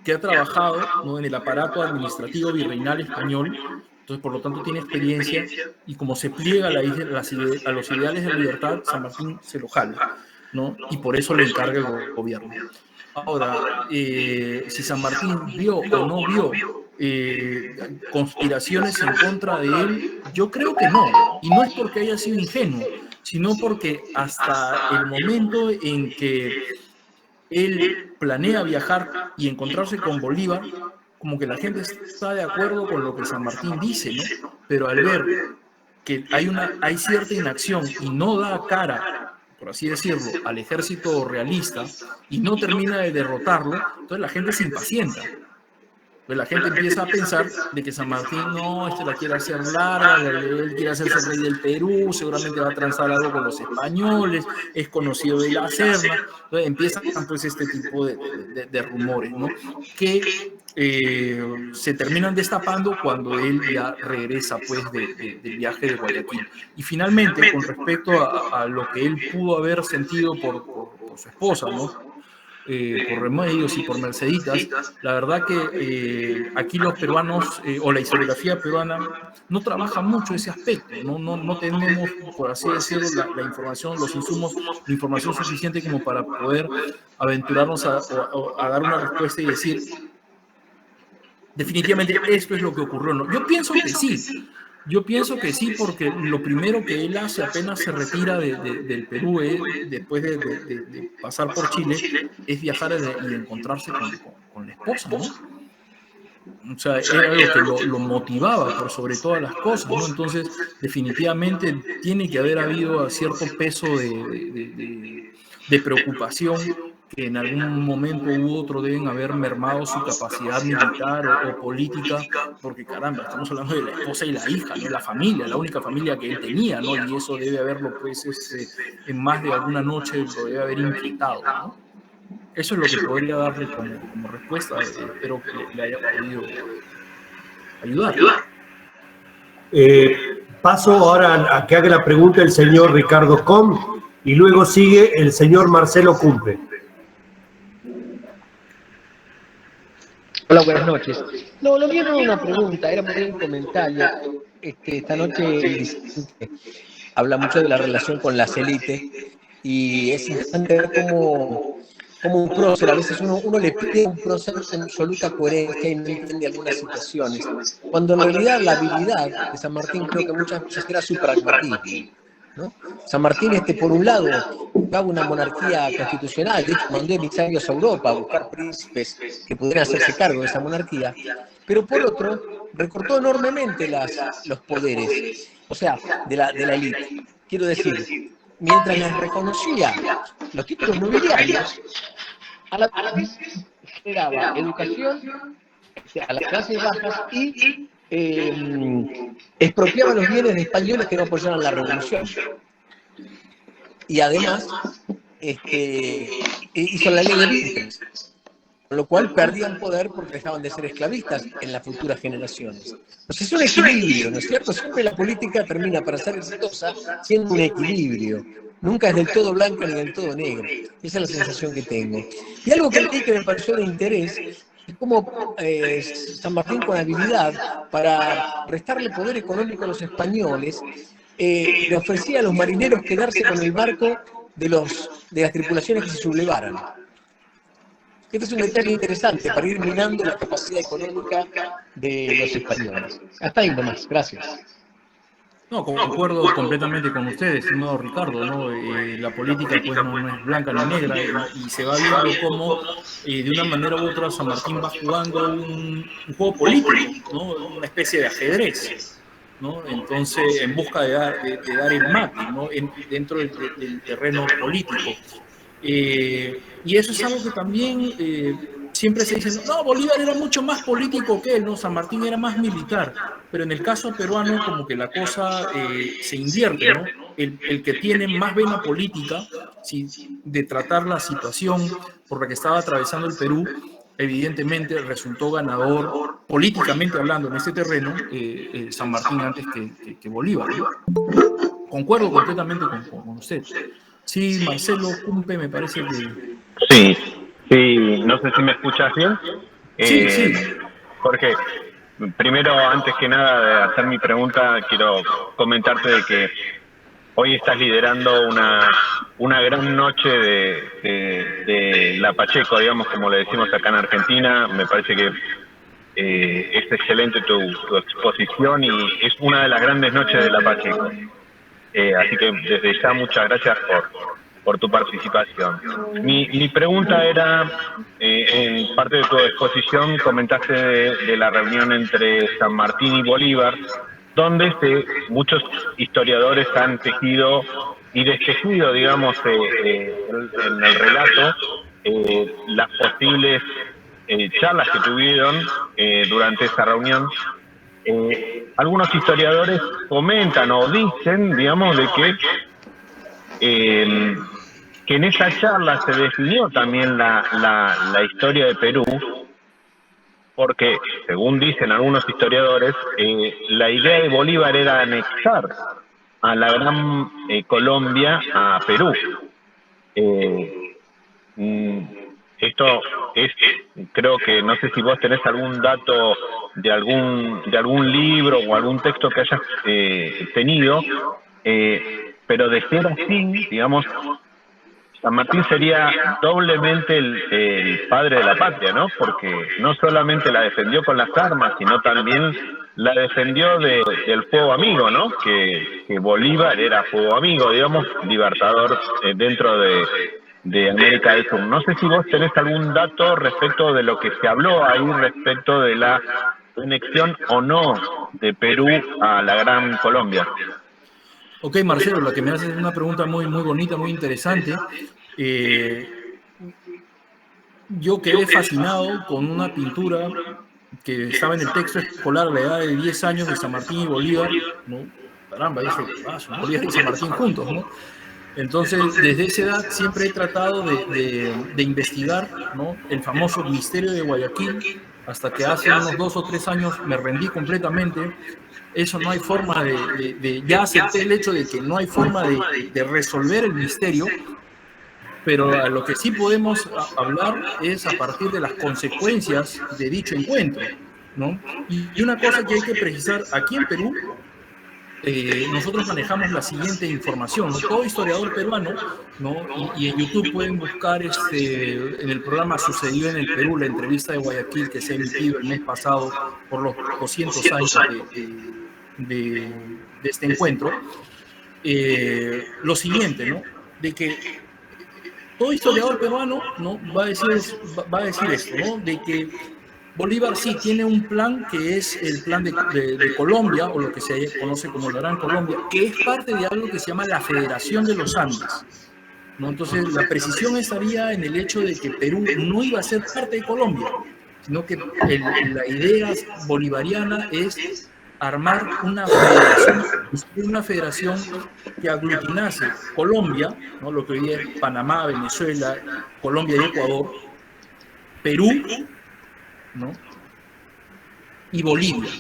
que ha trabajado, ¿no? En el aparato administrativo virreinal español. Entonces, por lo tanto, tiene experiencia, y como se pliega a los ideales de la libertad, San Martín se lo jala, ¿no? Y por eso le encarga el gobierno. Ahora, si San Martín vio o no vio conspiraciones en contra de él, yo creo que no. Y no es porque haya sido ingenuo, sino porque hasta el momento en que él planea viajar y encontrarse con Bolívar, como que la gente está de acuerdo con lo que San Martín dice, ¿no? Pero al ver que hay cierta inacción y no da cara, por así decirlo, al ejército realista, y no termina de derrotarlo, entonces la gente se impacienta. Pues la gente empieza a pensar de que San Martín la quiere hacer larga, él quiere hacerse rey del Perú, seguramente va a transar algo con los españoles, es conocido de La Serna. Entonces empiezan pues este tipo de rumores, ¿no? Que se terminan destapando cuando él ya regresa pues del viaje de Guayaquil. Y finalmente, con respecto a lo que él pudo haber sentido por su esposa, ¿no? Por Remedios y por Merceditas, la verdad que aquí los peruanos, o la historiografía peruana, no trabaja mucho ese aspecto, no tenemos, por así decirlo, la información, los insumos, la información suficiente como para poder aventurarnos a dar una respuesta y decir, definitivamente esto es lo que ocurrió, ¿no? Yo pienso que sí, porque lo primero que él hace apenas se retira del Perú, después de pasar por Chile, es viajar y encontrarse con la esposa, ¿no? O sea, era algo que lo motivaba por sobre todas las cosas, ¿no? Entonces, definitivamente tiene que haber habido cierto peso de preocupación que en algún momento u otro deben haber mermado su capacidad militar o política, porque caramba, estamos hablando de la esposa y la hija, ¿no? La familia, la única familia que él tenía, ¿no? Y eso debe haberlo, pues, en más de alguna noche lo debe haber inquietado, ¿no? Eso es lo que podría darle como respuesta. Espero que le haya podido ayudar. Paso ahora a que haga la pregunta el señor Ricardo Com y luego sigue el señor Marcelo Cumpe. Hola, buenas noches. No, lo mío no era una pregunta, era más bien un comentario. Esta noche habla mucho de la relación con las élites y es interesante ver cómo un prócer, a veces uno le pide a un prócer con absoluta coherencia y no entiende algunas situaciones, cuando en realidad la habilidad de San Martín creo que muchas veces era su pragmatismo, ¿no? San Martín, por un lado, buscaba una monarquía constitucional, de hecho mandó emisarios a Europa a buscar príncipes que pudieran hacerse cargo de esa monarquía, pero por otro, recortó enormemente los poderes, o sea, de la élite. Quiero decir, mientras les reconocía los títulos nobiliarios, a la vez generaba educación a las clases bajas y expropiaba los bienes de españoles que no apoyaran la revolución. Y además hizo la ley de vientres, con lo cual perdían poder porque dejaban de ser esclavistas en las futuras generaciones. Entonces es un equilibrio, ¿no es cierto? Siempre la política termina, para ser exitosa, siendo un equilibrio. Nunca es del todo blanco ni del todo negro. Esa es la sensación que tengo. Y algo que leí que me pareció de interés es cómo San Martín, con habilidad para restarle poder económico a los españoles, le ofrecía a los marineros quedarse con el barco de las tripulaciones que se sublevaran. Este es un detalle interesante para ir minando la capacidad económica de los españoles. Hasta ahí nomás, gracias. No, concuerdo completamente con ustedes, estimado Ricardo, ¿no? La política pues no es blanca ni negra y se va viendo cómo de una manera u otra San Martín va jugando un juego político, ¿no? Una especie de ajedrez, ¿no? Entonces, en busca de dar el mate, ¿no? Dentro del terreno político. Y eso es algo que también siempre se dice, no, Bolívar era mucho más político que él, ¿no? San Martín era más militar, pero en el caso peruano como que la cosa se invierte, ¿no? El que tiene más vena política, ¿sí?, de tratar la situación por la que estaba atravesando el Perú, evidentemente resultó ganador, políticamente hablando, en este terreno, San Martín antes que Bolívar, ¿no? Concuerdo completamente con usted. Sí, Marcelo Cumpe, me parece que... Sí, no sé si me escuchas bien. Sí. Jorge, primero, antes que nada de hacer mi pregunta, quiero comentarte de que hoy estás liderando una gran noche de la Pacheco, digamos, como le decimos acá en Argentina. Me parece que es excelente tu exposición y es una de las grandes noches de la Pacheco. Así que desde ya muchas gracias por tu participación. Mi pregunta era, en parte de tu exposición comentaste de la reunión entre San Martín y Bolívar, donde muchos historiadores han tejido y destejido, digamos, en el relato, las posibles charlas que tuvieron durante esa reunión. Algunos historiadores comentan o dicen, digamos, de que en esa charla se definió también la historia de Perú, porque, según dicen algunos historiadores, la idea de Bolívar era anexar a la gran Colombia a Perú. Esto es, creo que, no sé si vos tenés algún dato de algún libro o algún texto que hayas tenido, pero de ser así, digamos, San Martín sería doblemente el padre de la patria, ¿no? Porque no solamente la defendió con las armas, sino también la defendió del fuego amigo, ¿no? Que Bolívar era fuego amigo, digamos, libertador dentro de América del Sur. No sé si vos tenés algún dato respecto de lo que se habló ahí respecto de la anexión o no de Perú a la Gran Colombia. Ok, Marcelo, la que me haces es una pregunta muy, muy bonita, muy interesante. yo quedé fascinado con una pintura que estaba en el texto escolar a la edad de 10 años de San Martín y Bolívar, ¿no? Caramba, dije, Bolívar y San Martín juntos, ¿no? Entonces, desde esa edad siempre he tratado de investigar, ¿no?, el famoso misterio de Guayaquil, hasta que hace unos 2 o 3 años me rendí completamente. Eso no hay forma ya acepté el hecho de que no hay forma de resolver el misterio, pero a lo que sí podemos hablar es a partir de las consecuencias de dicho encuentro, ¿no? Y una cosa que hay que precisar, aquí en Perú, nosotros manejamos la siguiente información, ¿no? Todo historiador peruano, ¿no? Y en YouTube pueden buscar en el programa Sucedió en el Perú, la entrevista de Guayaquil que se ha emitido el mes pasado por los 200 años de este encuentro, lo siguiente, ¿no? De que todo historiador peruano, ¿no?, va a decir esto, ¿no?, de que Bolívar sí tiene un plan que es el plan de Colombia, o lo que se conoce como la Gran Colombia, que es parte de algo que se llama la Federación de los Andes, ¿no? Entonces, la precisión estaría en el hecho de que Perú no iba a ser parte de Colombia, sino que la idea bolivariana es armar una federación que aglutinase Colombia, ¿no?, lo que hoy es Panamá, Venezuela, Colombia y Ecuador, Perú, ¿no?, y Bolivia.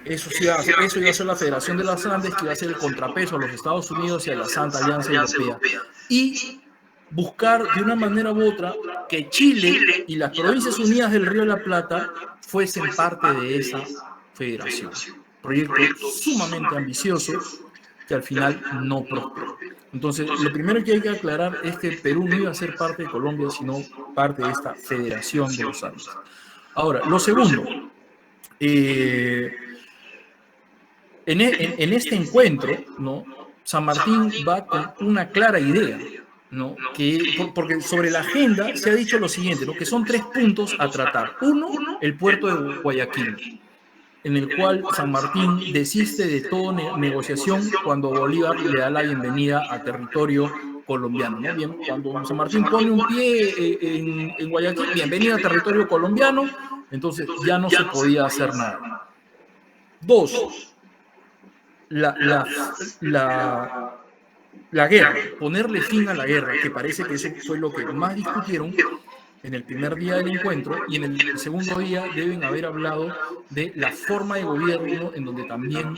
Eso iba a ser la Federación de los Andes, que iba a ser el contrapeso a los Estados Unidos y a la Santa Alianza Europea. Y buscar de una manera u otra que Chile y las Provincias Unidas del Río de la Plata fuesen parte de esa federación. Proyecto sumamente ambicioso que al final no prosperó. Entonces, lo primero que hay que aclarar es que Perú no iba a ser parte de Colombia, sino parte de esta Federación de los Andes. Ahora, lo segundo, en este encuentro, ¿no?, San Martín va con una clara idea, ¿no?, porque sobre la agenda se ha dicho lo siguiente, ¿no?, que son 3 puntos a tratar. Uno, el puerto de Guayaquil, en el cual San Martín desiste de toda negociación cuando Bolívar le da la bienvenida a territorio colombiano, ¿no? Bien, cuando San Martín pone un pie en Guayaquil, bienvenida a territorio colombiano, entonces ya no se podía hacer nada. 2, la guerra, ponerle fin a la guerra, que parece que eso fue lo que más discutieron en el primer día del encuentro, y en el segundo día deben haber hablado de la forma de gobierno, en donde también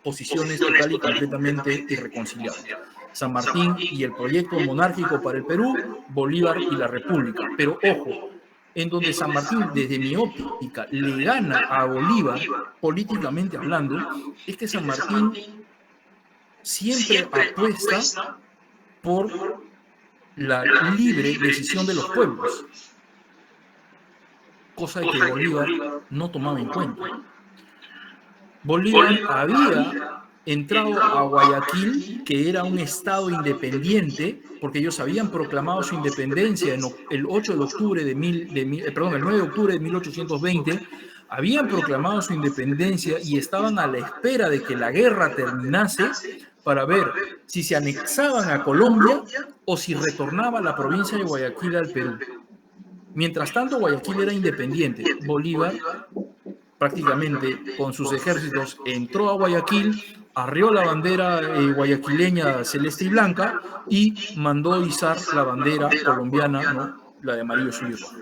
posiciones total y completamente irreconciliables. San Martín y el proyecto monárquico para el Perú, Bolívar y la República. Pero ojo, en donde San Martín, desde mi óptica, le gana a Bolívar, políticamente hablando, es que San Martín siempre apuesta por la libre decisión de los pueblos, cosa que Bolívar no tomaba en cuenta. Bolívar había entrado a Guayaquil, que era un estado independiente, porque ellos habían proclamado su independencia el 8 de octubre el 9 de octubre de 1820, habían proclamado su independencia y estaban a la espera de que la guerra terminase para ver si se anexaban a Colombia o si retornaba la provincia de Guayaquil al Perú. Mientras tanto, Guayaquil era independiente. Bolívar, prácticamente con sus ejércitos, entró a Guayaquil, arrió la bandera guayaquileña celeste y blanca y mandó izar la bandera colombiana, ¿no?, la de amarillo, azul y rojo.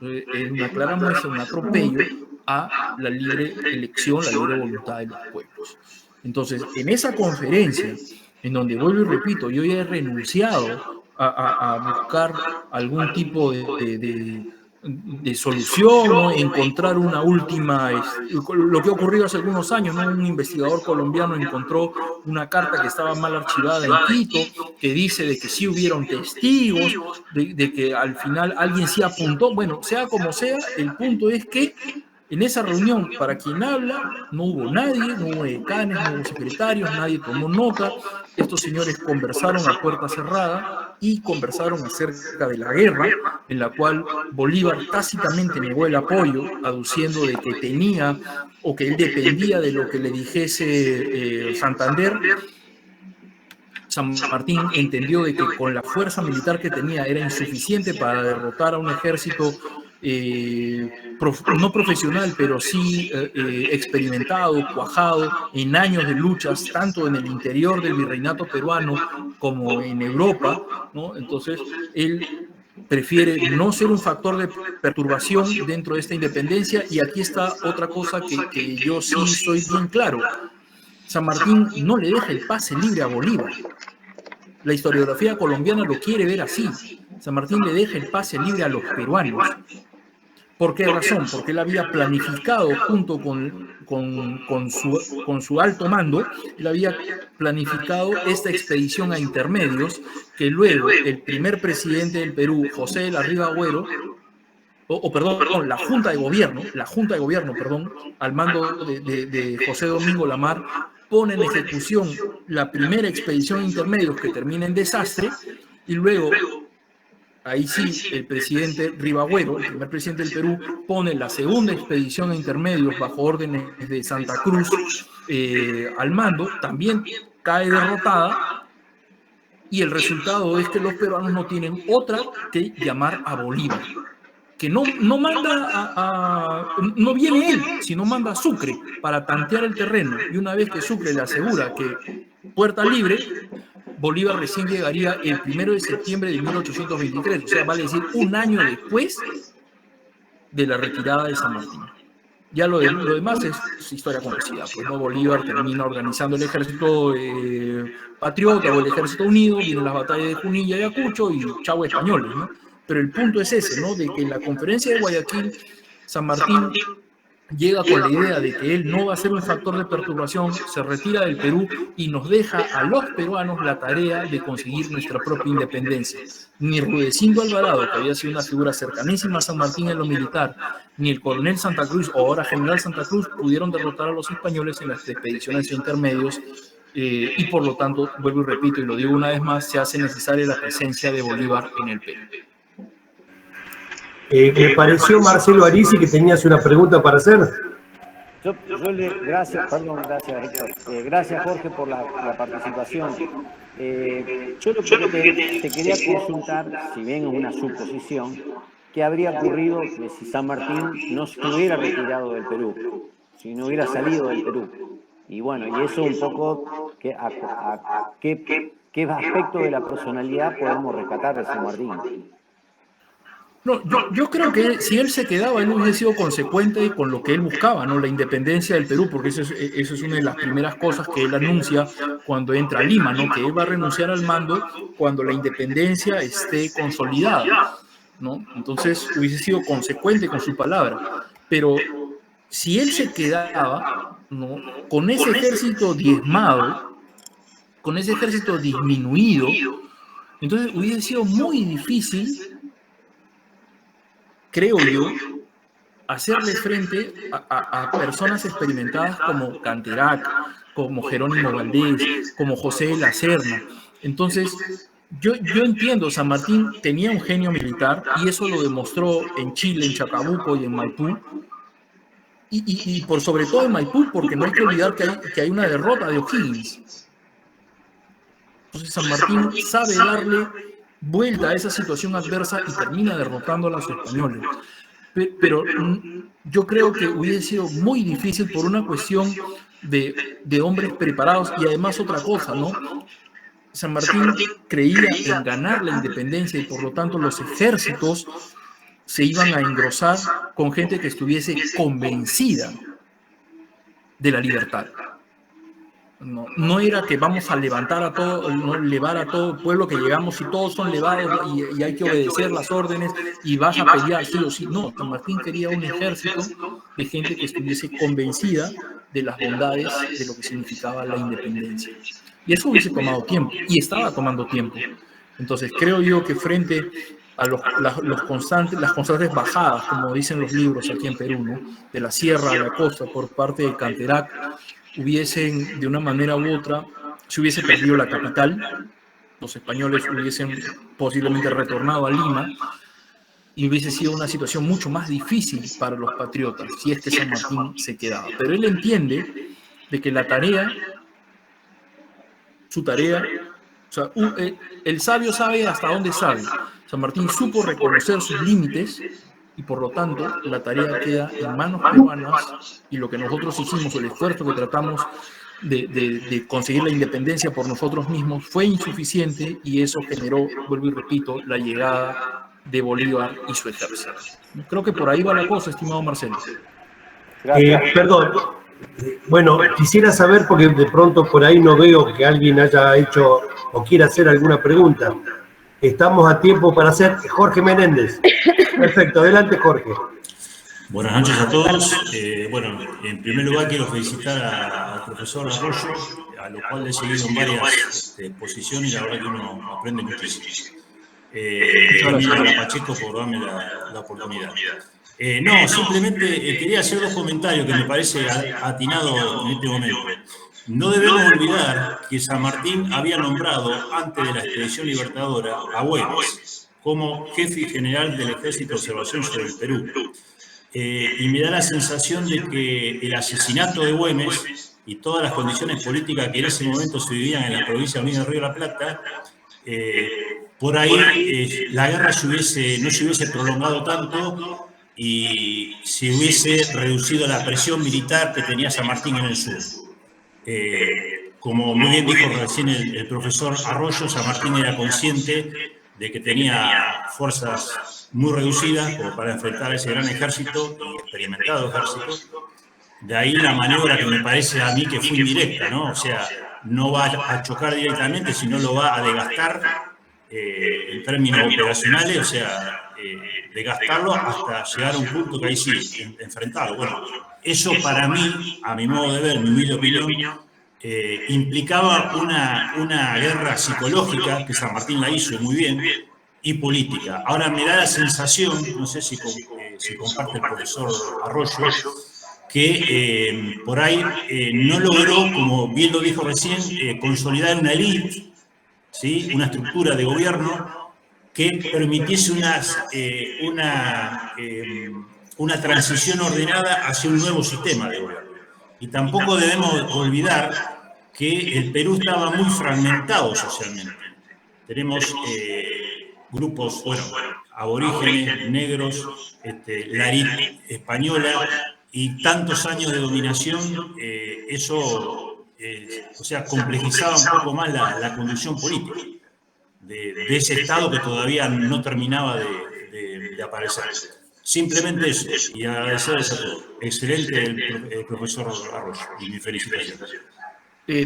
Es una clara muestra, un atropello a la libre elección, la libre voluntad de los pueblos. Entonces, en esa conferencia, en donde, vuelvo y repito, yo ya he renunciado a buscar algún tipo de solución, ¿no?, encontrar una última, lo que ha ocurrido hace algunos años, ¿no? Un investigador colombiano encontró una carta que estaba mal archivada en Quito, que dice de que sí hubieron testigos, de que al final alguien sí apuntó. Bueno, sea como sea, el punto es que en esa reunión, para quien habla, no hubo nadie, no hubo decanes, no hubo secretarios, nadie tomó nota. Estos señores conversaron a puerta cerrada y conversaron acerca de la guerra, en la cual Bolívar tácitamente negó el apoyo, aduciendo de que tenía o que él dependía de lo que le dijese Santander. San Martín entendió de que con la fuerza militar que tenía era insuficiente para derrotar a un ejército no profesional, pero sí experimentado, cuajado en años de luchas, tanto en el interior del virreinato peruano como en Europa, ¿no? Entonces, él prefiere no ser un factor de perturbación dentro de esta independencia, y aquí está otra cosa que yo sí soy bien claro. San Martín no le deja el pase libre a Bolívar. La historiografía colombiana lo quiere ver así. San Martín le deja el pase libre a los peruanos. ¿Por qué razón? Porque él había planificado junto con su alto mando, él había planificado esta expedición a intermedios, que luego el primer presidente del Perú, José de la Riva Agüero, la Junta de Gobierno, al mando de José Domingo Lamar, pone en ejecución la primera expedición a intermedios que termina en desastre, y luego, ahí sí, el presidente Riva Agüero, el primer presidente del Perú, pone la segunda expedición a intermedios bajo órdenes de Santa Cruz al mando, también cae derrotada, y el resultado es que los peruanos no tienen otra que llamar a Bolívar, que no viene él, sino manda a Sucre para tantear el terreno, y una vez que Sucre le asegura que puerta libre, Bolívar recién llegaría el 1 de septiembre de 1823, o sea, vale decir un año después de la retirada de San Martín. Ya lo demás es historia conocida, pues, ¿no? Bolívar termina organizando el ejército patriota o el ejército unido, vienen las batallas de Junín y Ayacucho, y chau españoles, ¿no? Pero el punto es ese, ¿no? De que en la conferencia de Guayaquil, San Martín llega con la idea de que él no va a ser un factor de perturbación, se retira del Perú y nos deja a los peruanos la tarea de conseguir nuestra propia independencia. Ni Rudecindo Alvarado, que había sido una figura cercanísima a San Martín en lo militar, ni el coronel Santa Cruz, o ahora general Santa Cruz, pudieron derrotar a los españoles en las expediciones intermedios, y por lo tanto, vuelvo y repito, y lo digo una vez más, se hace necesaria la presencia de Bolívar en el Perú. Me pareció, Marcelo Arisi, que tenías una pregunta para hacer. Gracias, Héctor. Gracias, Jorge, por la participación. Yo lo que te quería consultar, si bien es una suposición, ¿qué habría ocurrido si San Martín no se hubiera retirado del Perú, si no hubiera salido del Perú? Y bueno, y eso un poco, ¿qué aspecto de la personalidad podemos rescatar de San Martín? No, yo creo que si él se quedaba, él hubiese sido consecuente con lo que él buscaba, ¿no? La independencia del Perú, porque eso es una de las primeras cosas que él anuncia cuando entra a Lima, ¿no? Que él va a renunciar al mando cuando la independencia esté consolidada, ¿no? Entonces hubiese sido consecuente con su palabra. Pero si él se quedaba, ¿no? Con ese ejército diezmado, con ese ejército disminuido, entonces hubiese sido muy difícil, creo yo, hacerle frente a personas experimentadas como Canterac, como Jerónimo Valdés, como José de la Serna. Entonces, yo entiendo, San Martín tenía un genio militar, y eso lo demostró en Chile, en Chacabuco y en Maipú, y por sobre todo en Maipú, porque no hay que olvidar que hay una derrota de O'Higgins. Entonces San Martín sabe darle vuelta a esa situación adversa y termina derrotando a los españoles. Pero yo creo que hubiese sido muy difícil por una cuestión de hombres preparados, y además otra cosa, ¿no? San Martín creía en ganar la independencia, y por lo tanto los ejércitos se iban a engrosar con gente que estuviese convencida de la libertad. No era que vamos a levantar a todo, no elevar a todo pueblo que llegamos y todos son levados y hay que obedecer las órdenes y vas a pelear sí o sí. No, San Martín quería un ejército de gente que estuviese convencida de las bondades de lo que significaba la independencia. Y eso hubiese tomado tiempo, y estaba tomando tiempo. Entonces creo yo que frente a las constantes bajadas, como dicen los libros aquí en Perú, ¿no? De la sierra a la costa por parte de Canterac, hubiesen, de una manera u otra, se hubiese perdido la capital, los españoles hubiesen posiblemente retornado a Lima, y hubiese sido una situación mucho más difícil para los patriotas si es que San Martín se quedaba. Pero él entiende de que su tarea O sea, el sabio sabe hasta dónde sabe. San Martín supo reconocer sus límites y por lo tanto la tarea queda en manos peruanas y lo que nosotros hicimos, el esfuerzo que tratamos de conseguir la independencia por nosotros mismos fue insuficiente y eso generó, vuelvo y repito, la llegada de Bolívar y su ejército. Creo que por ahí va la cosa, estimado Marcelo. Perdón. Bueno, quisiera saber, porque de pronto por ahí no veo que alguien haya hecho o quiera hacer alguna pregunta. Estamos a tiempo para hacer. Jorge Menéndez. Perfecto, adelante Jorge. Buenas noches a todos. Bueno, en primer lugar quiero felicitar al profesor Arroyo, a lo cual le he seguido en varias exposiciones y la verdad que uno aprende muchísimo. También a Pacheco por darme la oportunidad. No, simplemente quería hacer dos comentarios que me parece atinado en este momento. No debemos olvidar que San Martín había nombrado, antes de la expedición libertadora, a Güemes como jefe general del Ejército de Observación sobre el Perú. Y me da la sensación de que el asesinato de Güemes y todas las condiciones políticas que en ese momento se vivían en la provincia unida del Río de la Plata, por ahí la guerra no se hubiese prolongado tanto y se hubiese reducido la presión militar que tenía San Martín en el sur. Como muy bien dijo recién el profesor Arroyo, San Martín era consciente de que tenía fuerzas muy reducidas como para enfrentar a ese gran ejército y experimentado ejército. De ahí la maniobra que me parece a mí que fue indirecta, ¿no? O sea, no va a chocar directamente, sino lo va a desgastar en términos operacionales, o sea, desgastarlo hasta llegar a un punto que ahí sí, enfrentarlo. Bueno, eso para mí, a mi modo de ver, mi humilde opinión, implicaba una guerra psicológica, que San Martín la hizo muy bien, y política. Ahora me da la sensación, no sé si comparte el profesor Arroyo, que por ahí no logró, como bien lo dijo recién, consolidar una élite, ¿sí? Una estructura de gobierno que permitiese una transición ordenada hacia un nuevo sistema de gobierno. Y tampoco debemos olvidar que el Perú estaba muy fragmentado socialmente. Tenemos grupos, bueno, aborígenes, negros, la élite española y tantos años de dominación, eso, o sea, complejizaba un poco más la condición política de ese Estado que todavía no terminaba de aparecer. Simplemente eso, y agradecerles a todos. Excelente el profesor Arroyo, y mis felicitaciones.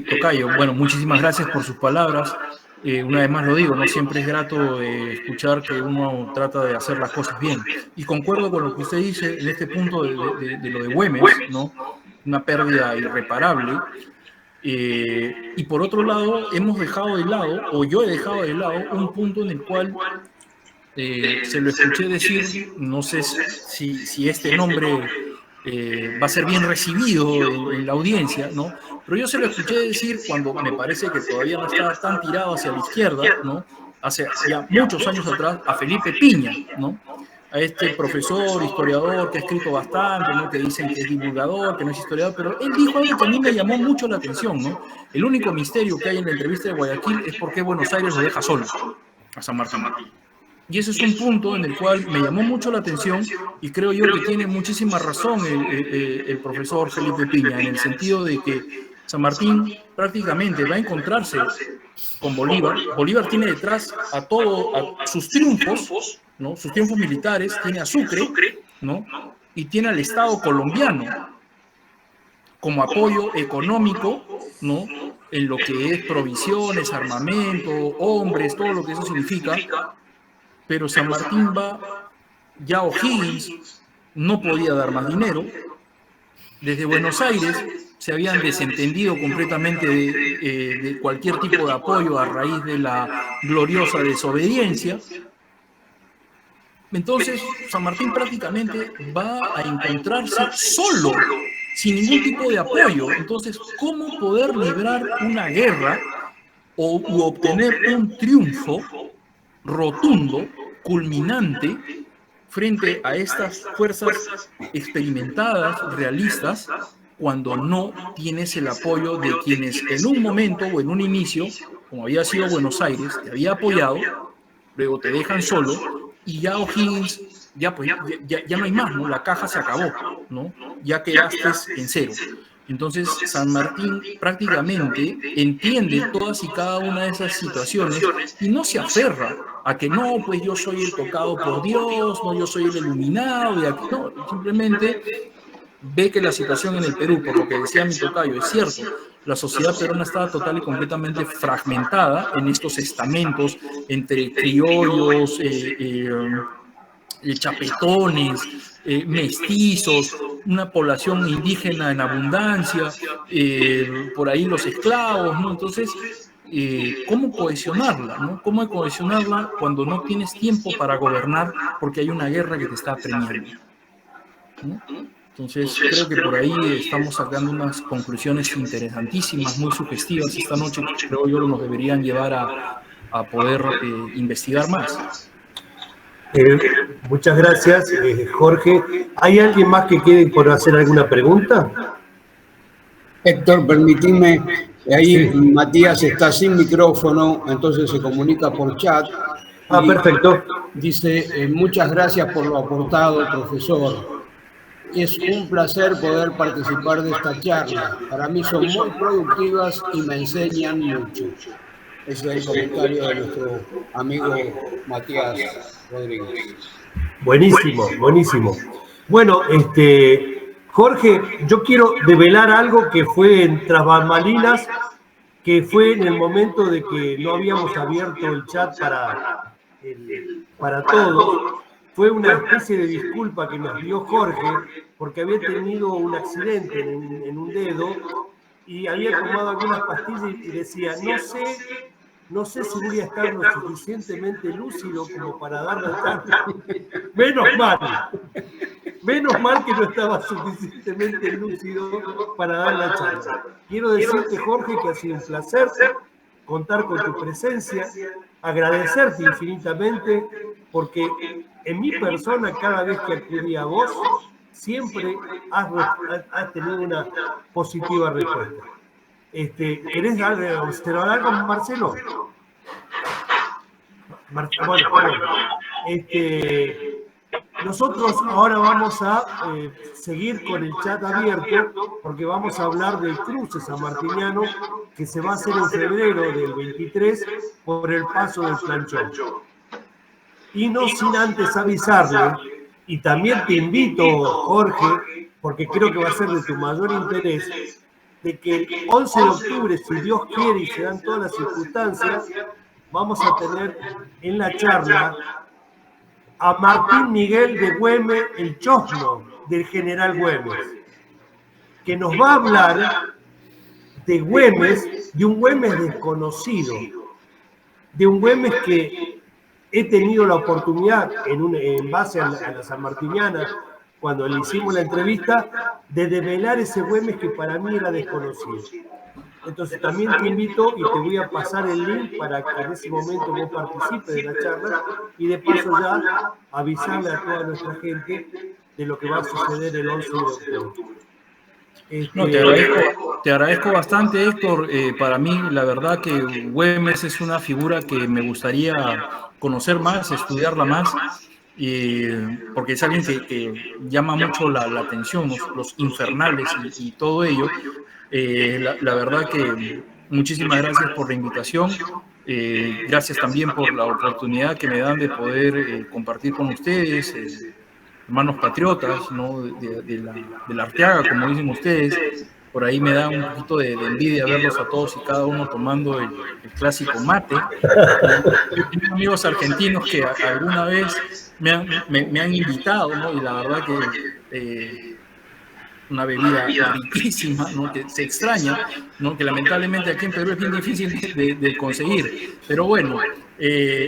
Tocayo, bueno, muchísimas gracias por sus palabras. Una vez más lo digo, no siempre es grato escuchar que uno trata de hacer las cosas bien. Y concuerdo con lo que usted dice en este punto de lo de Güemes, ¿no? Una pérdida irreparable. Y por otro lado, hemos dejado de lado, o yo he dejado de lado, un punto en el cual se lo escuché decir, no sé si este nombre va a ser bien recibido en la audiencia, ¿no? Pero yo se lo escuché decir cuando me parece que todavía no estaba tan tirado hacia la izquierda, ¿no? Hace ya muchos años atrás, a Felipe Piña, ¿no? A este profesor, historiador, que ha escrito bastante, ¿no? Que dicen que es divulgador, que no es historiador, pero él dijo algo que a mí me llamó mucho la atención, ¿no? El único misterio que hay en la entrevista de Guayaquil es por qué Buenos Aires lo deja solo a San Martín. Y ese es un punto en el cual me llamó mucho la atención y creo yo que tiene muchísima razón el profesor Felipe Piña, en el sentido de que San Martín prácticamente va a encontrarse con Bolívar. Bolívar tiene detrás a sus triunfos, ¿no? Sus triunfos militares, tiene a Sucre, ¿no? Y tiene al Estado colombiano como apoyo económico, ¿no? En lo que es provisiones, armamento, hombres, todo lo que eso significa. Pero San Martín ya O'Higgins no podía dar más dinero. Desde Buenos Aires se habían desentendido completamente de cualquier tipo de apoyo a raíz de la gloriosa desobediencia. Entonces, San Martín prácticamente va a encontrarse solo, sin ningún tipo de apoyo. Entonces, ¿cómo poder librar una guerra u obtener un triunfo rotundo, culminante, frente a estas fuerzas experimentadas, realistas, cuando no tienes el apoyo de quienes en un momento o en un inicio, como había sido Buenos Aires, te había apoyado, luego te dejan solo y ya O'Higgins, ya no hay más, ¿no? La caja se acabó, ¿no? Ya quedaste en cero. Entonces, San Martín prácticamente entiende todas y cada una de esas situaciones y no se aferra a que no, pues yo soy el tocado por Dios, no, yo soy el iluminado, y aquí no, simplemente ve que la situación en el Perú, por lo que decía mi tocayo, es cierto, la sociedad peruana estaba total y completamente fragmentada en estos estamentos entre criollos, chapetones, mestizos, una población indígena en abundancia, por ahí los esclavos, ¿no? Entonces, ¿cómo cohesionarla, ¿no? ¿Cómo cohesionarla cuando no tienes tiempo para gobernar porque hay una guerra que te está apremiando, ¿no? Entonces, creo que por ahí estamos sacando unas conclusiones interesantísimas, muy sugestivas esta noche, que creo yo nos deberían llevar a poder investigar más. Muchas gracias, Jorge. ¿Hay alguien más que quiere por hacer alguna pregunta? Héctor, permitime, ahí sí. Matías está sin micrófono, entonces se comunica por chat. Perfecto. Dice, muchas gracias por lo aportado, profesor. Es un placer poder participar de esta charla. Para mí son muy productivas y me enseñan mucho. Ese es el comentario de nuestro amigo Matías Rodríguez. Buenísimo, buenísimo. Bueno, Jorge, yo quiero develar algo que fue en tras bambalinas, que fue en el momento de que no habíamos abierto el chat para todos. Fue una especie de disculpa que nos dio Jorge, porque había tenido un accidente en un dedo y había tomado algunas pastillas y decía, no sé si voy a estar lo suficientemente lúcido como para darle al cambio. Menos mal que no estaba suficientemente lúcido para dar la charla. Quiero decirte, Jorge, que ha sido un placer contar con tu presencia, agradecerte infinitamente, porque en mi persona, cada vez que acudí a vos, siempre has tenido una positiva respuesta. ¿Querés observar algo, Marcelo? Nosotros ahora vamos a seguir con el chat abierto porque vamos a hablar del cruce sanmartiniano que se va a hacer en febrero del 23 por el paso del Planchón. Y no sin antes avisarle, y también te invito, Jorge, porque creo que va a ser de tu mayor interés, de que el 11 de octubre, si Dios quiere y se dan todas las circunstancias, vamos a tener en la charla a Martín Miguel de Güemes, el chosno del general Güemes, que nos va a hablar de Güemes, de un Güemes desconocido, de un Güemes que he tenido la oportunidad, en base a la sanmartiniana, cuando le hicimos la entrevista, de develar ese Güemes que para mí era desconocido. Entonces también te invito y te voy a pasar el link para que en ese momento vos participes de la charla y de paso ya avisarle a toda nuestra gente de lo que va a suceder el 11 de octubre. No, te agradezco bastante, Héctor. Para mí, la verdad que Güemes es una figura que me gustaría conocer más, estudiarla más, porque es alguien que llama mucho la atención, los infernales y todo ello. La verdad que muchísimas gracias por la invitación. Gracias también por la oportunidad que me dan de poder compartir con ustedes, hermanos patriotas, ¿no? de la Arteaga, como dicen ustedes. Por ahí me da un poquito de envidia verlos a todos y cada uno tomando el clásico mate. Tengo amigos argentinos que alguna vez me han invitado, ¿no? Y la verdad que una bebida riquísima, ¿no? Que se extraña, ¿no? Que lamentablemente aquí en Perú es bien difícil de conseguir. Pero bueno,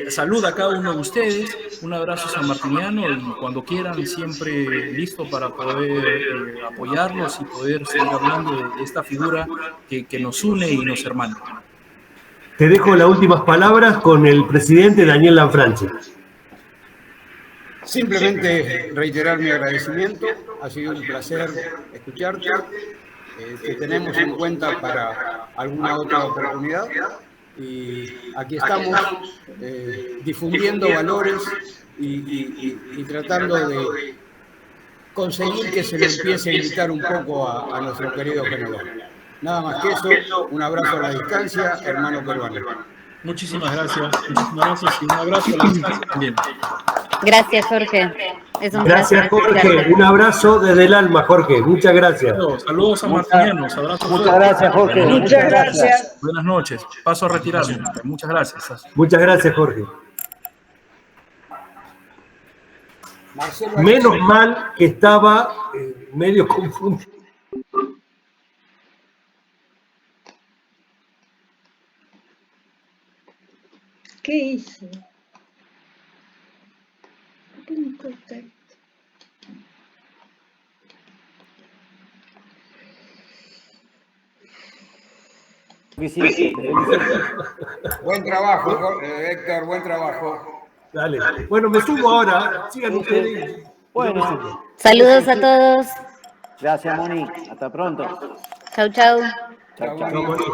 salud a cada uno de ustedes, un abrazo sanmartiniano y cuando quieran siempre listo para poder apoyarlos y poder seguir hablando de esta figura que nos une y nos hermana. Te dejo las últimas palabras con el presidente Daniel Lanfranchi. Simplemente reiterar mi agradecimiento, ha sido un placer escucharte, te tenemos en cuenta para alguna otra oportunidad Y aquí estamos difundiendo valores y tratando de conseguir que se le empiece a invitar un poco a nuestro querido Peñarol. Nada más que eso, un abrazo a la distancia, hermano peruano. Muchísimas gracias y un abrazo a la distancia también. Gracias, Jorge. Es un Gracias, placer Jorge. escucharte. Un abrazo desde el alma, Jorge. Muchas gracias. Saludos a martinianos, abrazos. Muchas gracias, Jorge. Muchas gracias. Buenas noches. Paso a retirarme. Muchas gracias. Muchas gracias, Jorge. Marcelo Menos Alexis. mal que estaba medio confundido. ¿Qué hice? ¿Por qué me cuesta esto? Buen trabajo, Héctor, buen trabajo. Dale. Bueno, me sumo ahora. Sigan ustedes. Bueno, Saludos a todos. gracias, Moni. Hasta pronto. Chau, chau. Chao, Chao, chao. Moni.